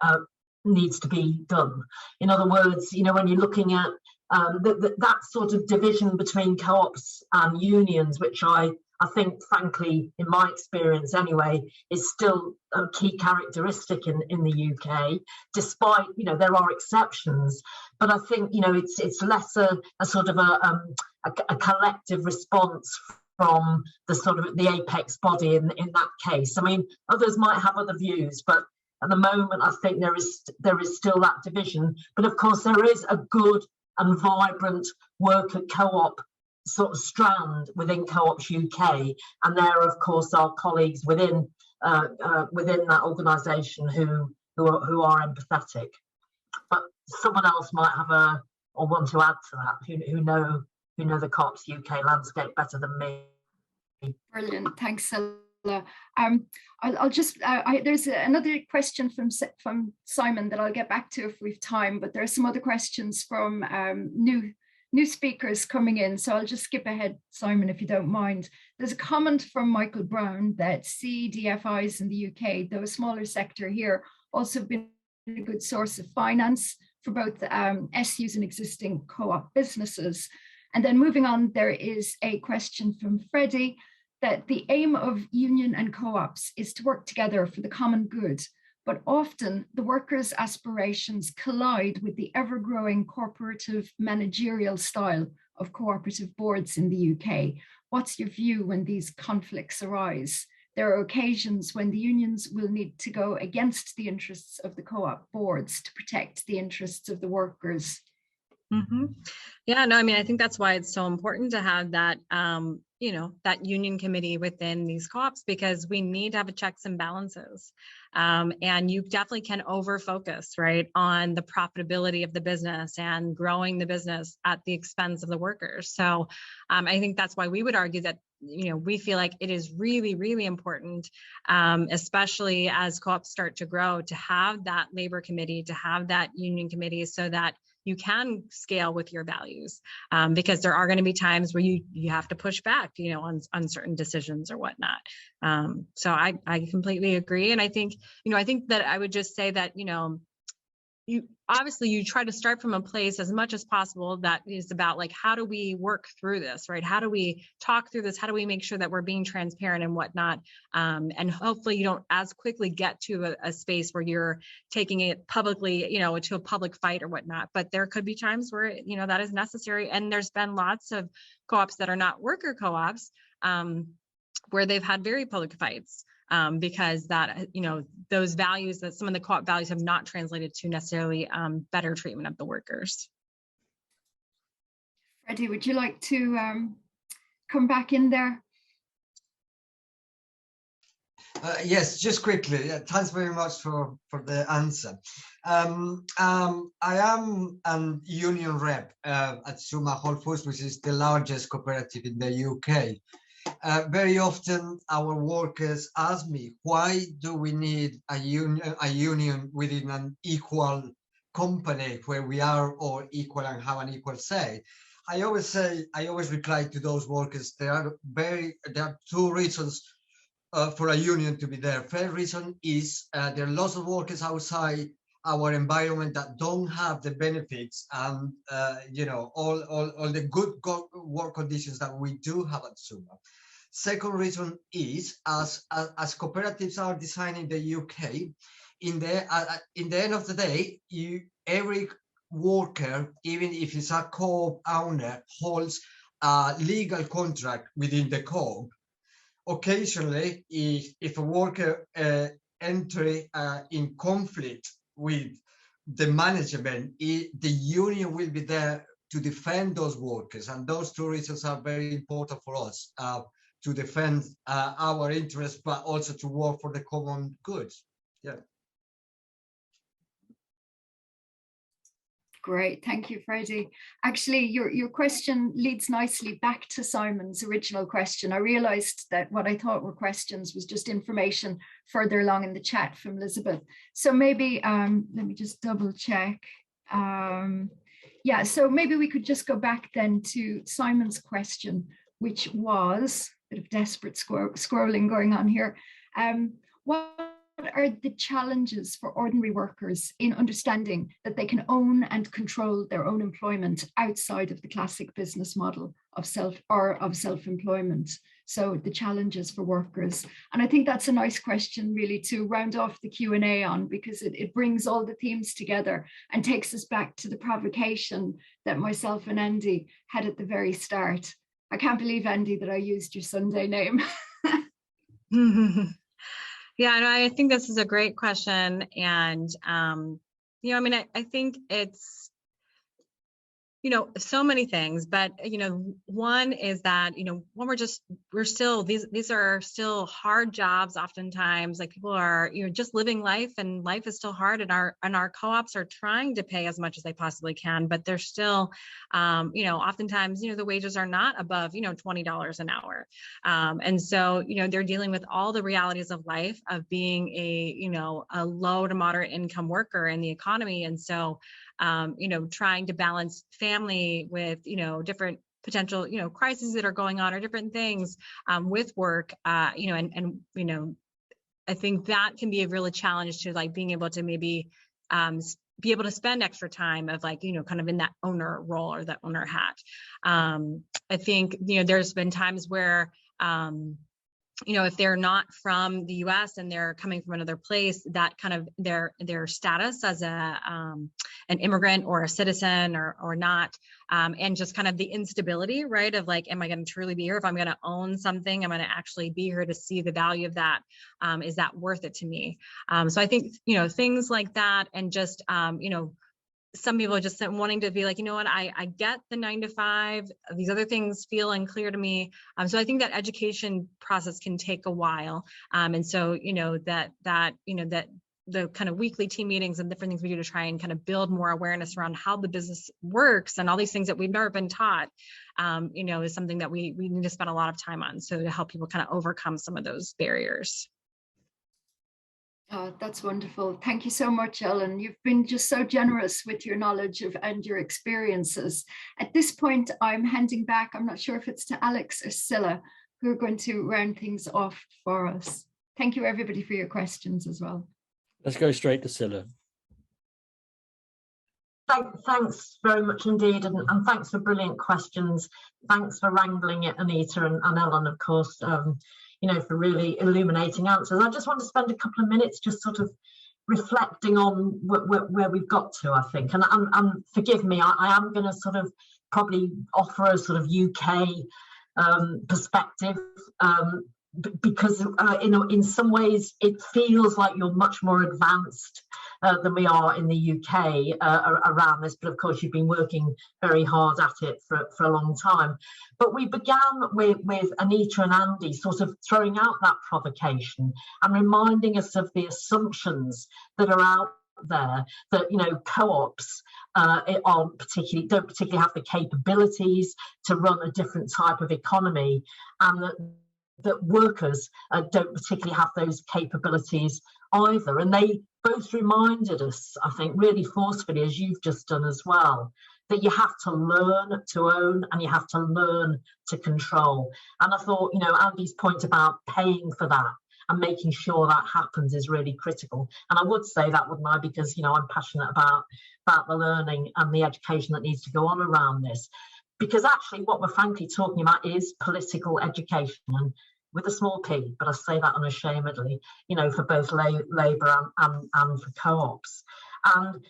needs to be done. In other words, when you're looking at that sort of division between co-ops and unions, which I think, frankly, in my experience anyway, is still a key characteristic in the UK, despite, there are exceptions. But I think, it's less a sort of a collective response from the sort of the apex body in that case. I mean, others might have other views, but at the moment, I think there is still that division. But of course, there is a good and vibrant worker co-op sort of strand within Co-ops UK, and there, of course, are colleagues within that organisation who are empathetic. But someone else might have or want to add to that, who know the Co-ops UK landscape better than me.
Brilliant, thanks, Scilla. I'll just, there's another question from Simon that I'll get back to if we've time, but there are some other questions from new speakers coming in, so I'll just skip ahead, Simon, if you don't mind. There's a comment from Michael Brown that CDFIs in the UK, though a smaller sector here, also been a good source of finance for both SUs and existing co-op businesses. And then moving on, there is a question from Freddie that the aim of union and co-ops is to work together for the common good, but often the workers' aspirations collide with the ever-growing corporative managerial style of cooperative boards in the UK. What's your view when these conflicts arise? There are occasions when the unions will need to go against the interests of the co-op boards to protect the interests of the workers.
Mm-hmm. Yeah, no, I mean, I think that's why it's so important to have that, that union committee within these co-ops, because we need to have a checks and balances. And you definitely can over-focus, right, on the profitability of the business and growing the business at the expense of the workers. So I think that's why we would argue that, we feel like it is really, really important, especially as co-ops start to grow, to have that labor committee, to have that union committee, so that you can scale with your values, because there are going to be times where you have to push back, on certain decisions or whatnot. So I completely agree. And I think that I would just say that, you try to start from a place as much as possible that is about, like, how do we work through this, right? How do we talk through this? How do we make sure that we're being transparent and whatnot? And hopefully you don't as quickly get to a space where you're taking it publicly, to a public fight or whatnot. But there could be times where, that is necessary. And there's been lots of co-ops that are not worker co-ops, where they've had very public fights. Because that, those values, that some of the co-op values have not translated to necessarily better treatment of the workers.
Freddie, would you like to come back in there?
Yes, just quickly. Yeah, thanks very much for the answer. I am a union rep at Suma Whole Foods, which is the largest cooperative in the UK. Very often our workers ask me, why do we need a union within an equal company where we are all equal and have an equal say? I always reply to those workers, there are two reasons for a union to be there. First reason is there are lots of workers outside our environment that don't have the benefits and you know, all the good work conditions that we do have at Suma. Second reason is as cooperatives are designed in the UK, in the end of the day, every worker, even if it's a co-op owner, holds a legal contract within the co-op. Occasionally, if a worker enter in conflict with the management, the union will be there to defend those workers, and those two reasons are very important for us, to defend our interests, but also to work for the common good. Yeah.
Great, thank you, Freddie. Actually, your question leads nicely back to Simon's original question. I realized that what I thought were questions was just information further along in the chat from Elizabeth. So maybe, let me just double check. Yeah, so maybe we could just go back then to Simon's question, which was a bit of desperate scrolling going on here. What are the challenges for ordinary workers in understanding that they can own and control their own employment outside of the classic business model of self-employment? So the challenges for workers. And I think that's a nice question really to round off the Q&A on, because it brings all the themes together and takes us back to the provocation that myself and Andy had at the very start. I can't believe, Andy, that I used your Sunday name.
Yeah, and I think this is a great question. And, you know, I mean, I think it's, you know, so many things, but, you know, one is that, you know, when we're still, these are still hard jobs. Oftentimes, like, people are, you know, just living life, and life is still hard, and our co-ops are trying to pay as much as they possibly can, but they're still, you know, oftentimes, you know, the wages are not above, you know, $20 an hour. And so, you know, they're dealing with all the realities of life, of being a, you know, a low to moderate income worker in the economy. And so, you know, trying to balance family with, you know, different potential, you know, crises that are going on, or different things with work, you know, and, you know, I think that can be a really challenge to, like, being able to maybe be able to spend extra time of, like, you know, kind of in that owner role or that owner hat. I think, you know, there's been times where, you know, if they're not from the US and they're coming from another place, that kind of their status as an immigrant or a citizen or not, and just kind of the instability, right, of, like, am I going to truly be here? If I'm going to own something, I'm going to actually be here to see the value of that. Is that worth it to me? So I think, you know, things like that, and just, you know, some people are just wanting to be like, you know what, I get the 9 to 5, these other things feel unclear to me. So I think that education process can take a while. And so, you know, that the kind of weekly team meetings and different things we do to try and kind of build more awareness around how the business works and all these things that we've never been taught, you know, is something that we need to spend a lot of time on. So to help people kind of overcome some of those barriers.
Oh, that's wonderful. Thank you so much, Ellen. You've been just so generous with your knowledge of and your experiences. At this point, I'm handing back, I'm not sure if it's to Alex or Scilla, who are going to round things off for us. Thank you, everybody, for your questions as well.
Let's go straight to Scilla.
Thanks very much indeed, and thanks for brilliant questions. Thanks for wrangling it, Anita and Ellen, of course, you know, for really illuminating answers. I just want to spend a couple of minutes just sort of reflecting on where we've got to, I think. And forgive me, I am going to sort of probably offer a sort of UK perspective, because you know, in some ways it feels like you're much more advanced than we are in the UK around this, but of course you've been working very hard at it for a long time. But we began with Anita and Andy sort of throwing out that provocation and reminding us of the assumptions that are out there, that, you know, co-ops don't particularly have the capabilities to run a different type of economy, and that workers don't particularly have those capabilities either. And they both reminded us, I think, really forcefully, as you've just done as well, that you have to learn to own and you have to learn to control. And I thought, you know, Andy's point about paying for that and making sure that happens is really critical. And I would say that, wouldn't I, because I'm passionate about the learning and the education that needs to go on around this, because actually what we're frankly talking about is political education, and with a small p, but I say that unashamedly, for both Labour and for co-ops. And,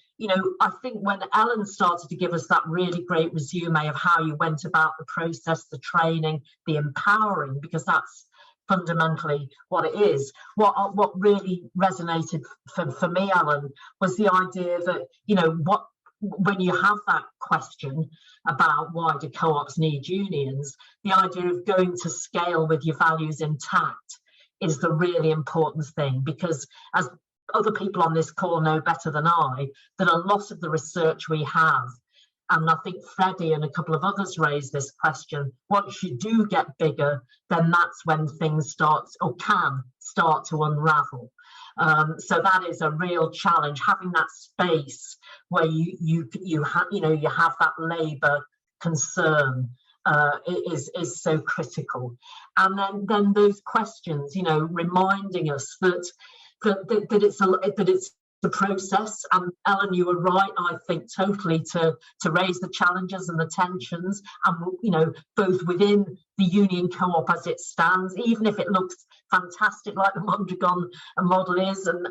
I think when Ellen started to give us that really great resume of how you went about the process, the training, the empowering, because that's fundamentally what it is. What really resonated for me, Ellen, was the idea that, when you have that question about why do co-ops need unions, the idea of going to scale with your values intact is the really important thing, because as other people on this call know better than I, that a lot of the research we have, and I think Freddie and a couple of others raised this question, once you do get bigger, then that's when things can start to unravel. So that is a real challenge, having that space where you have that Labour concern is so critical. And then those questions, reminding us that it's the process. And Ellen, you were right, I think, totally to raise the challenges and the tensions, and both within the union co-op as it stands, even if it looks fantastic like the Mondragon model is, and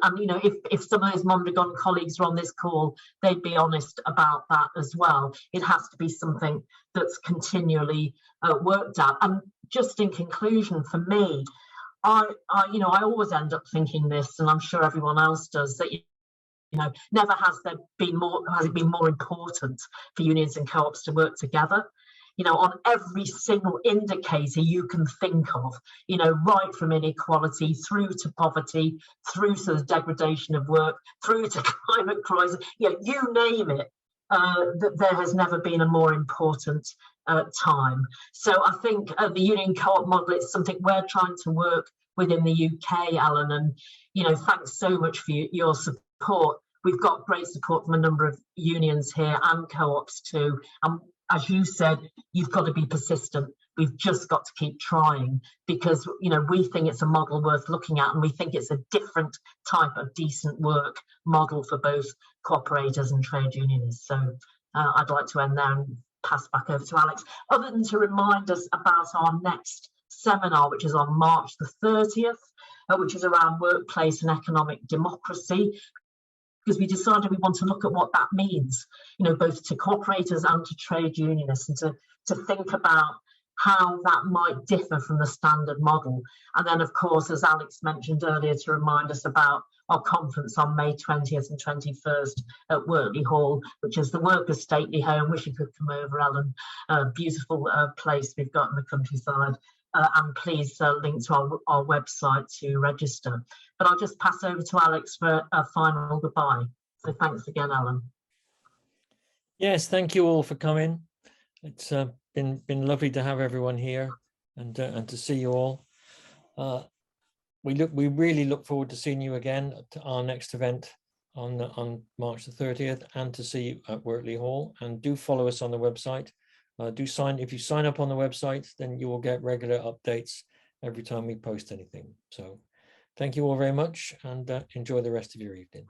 if some of those Mondragon colleagues are on this call, they'd be honest about that as well. It has to be something that's continually worked at. And just in conclusion, for me, I always end up thinking this, and I'm sure everyone else does, that never has it been more important for unions and co-ops to work together. On every single indicator you can think of, right from inequality through to poverty, through to the degradation of work, through to climate crisis, you name it. That there has never been a more important time. So I think the union co-op model is something we're trying to work within the UK, Alan, and thanks so much for your support. We've got great support from a number of unions here and co-ops too. And as you said, you've got to be persistent. We've just got to keep trying, because we think it's a model worth looking at, and we think it's a different type of decent work model for both cooperators and trade unionists. So I'd like to end there and pass back over to Alex, other than to remind us about our next seminar, which is on March the 30th, which is around workplace and economic democracy, because we decided we want to look at what that means, both to cooperators and to trade unionists, and to think about how that might differ from the standard model. And then, of course, as Alex mentioned earlier, to remind us about our conference on May 20th and 21st at Wortley Hall, which is the workers' stately home. Wish you could come over, Alan. Beautiful place we've got in the countryside. And please link to our website to register. But I'll just pass over to Alex for a final goodbye. So thanks again, Alan.
Yes, thank you all for coming. It's been lovely to have everyone here and to see you all. We really look forward to seeing you again at our next event on March the 30th, and to see you at Wortley Hall. And do follow us on the website. If you sign up on the website, then you will get regular updates every time we post anything. So thank you all very much, and enjoy the rest of your evening.